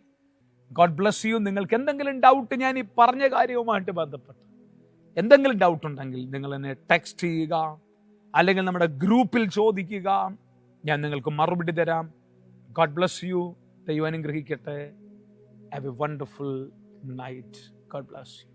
God bless you. നിങ്ങൾക്ക് എന്തെങ്കിലും ഡൗട്ട്, ഞാൻ ഈ പറഞ്ഞ കാര്യവുമായിട്ട് ബന്ധപ്പെട്ട് എന്തെങ്കിലും ഡൗട്ട് ഉണ്ടെങ്കിൽ നിങ്ങൾ എന്നെ ടെക്സ്റ്റ് ചെയ്യുക, അല്ലെങ്കിൽ നമ്മുടെ ഗ്രൂപ്പിൽ ചോദിക്കുക. ഞാൻ നിങ്ങൾക്ക് മറുപടി തരാം. God bless you. ദൈവം അനുഗ്രഹിക്കട്ടെ. Have A wonderful night. God bless you.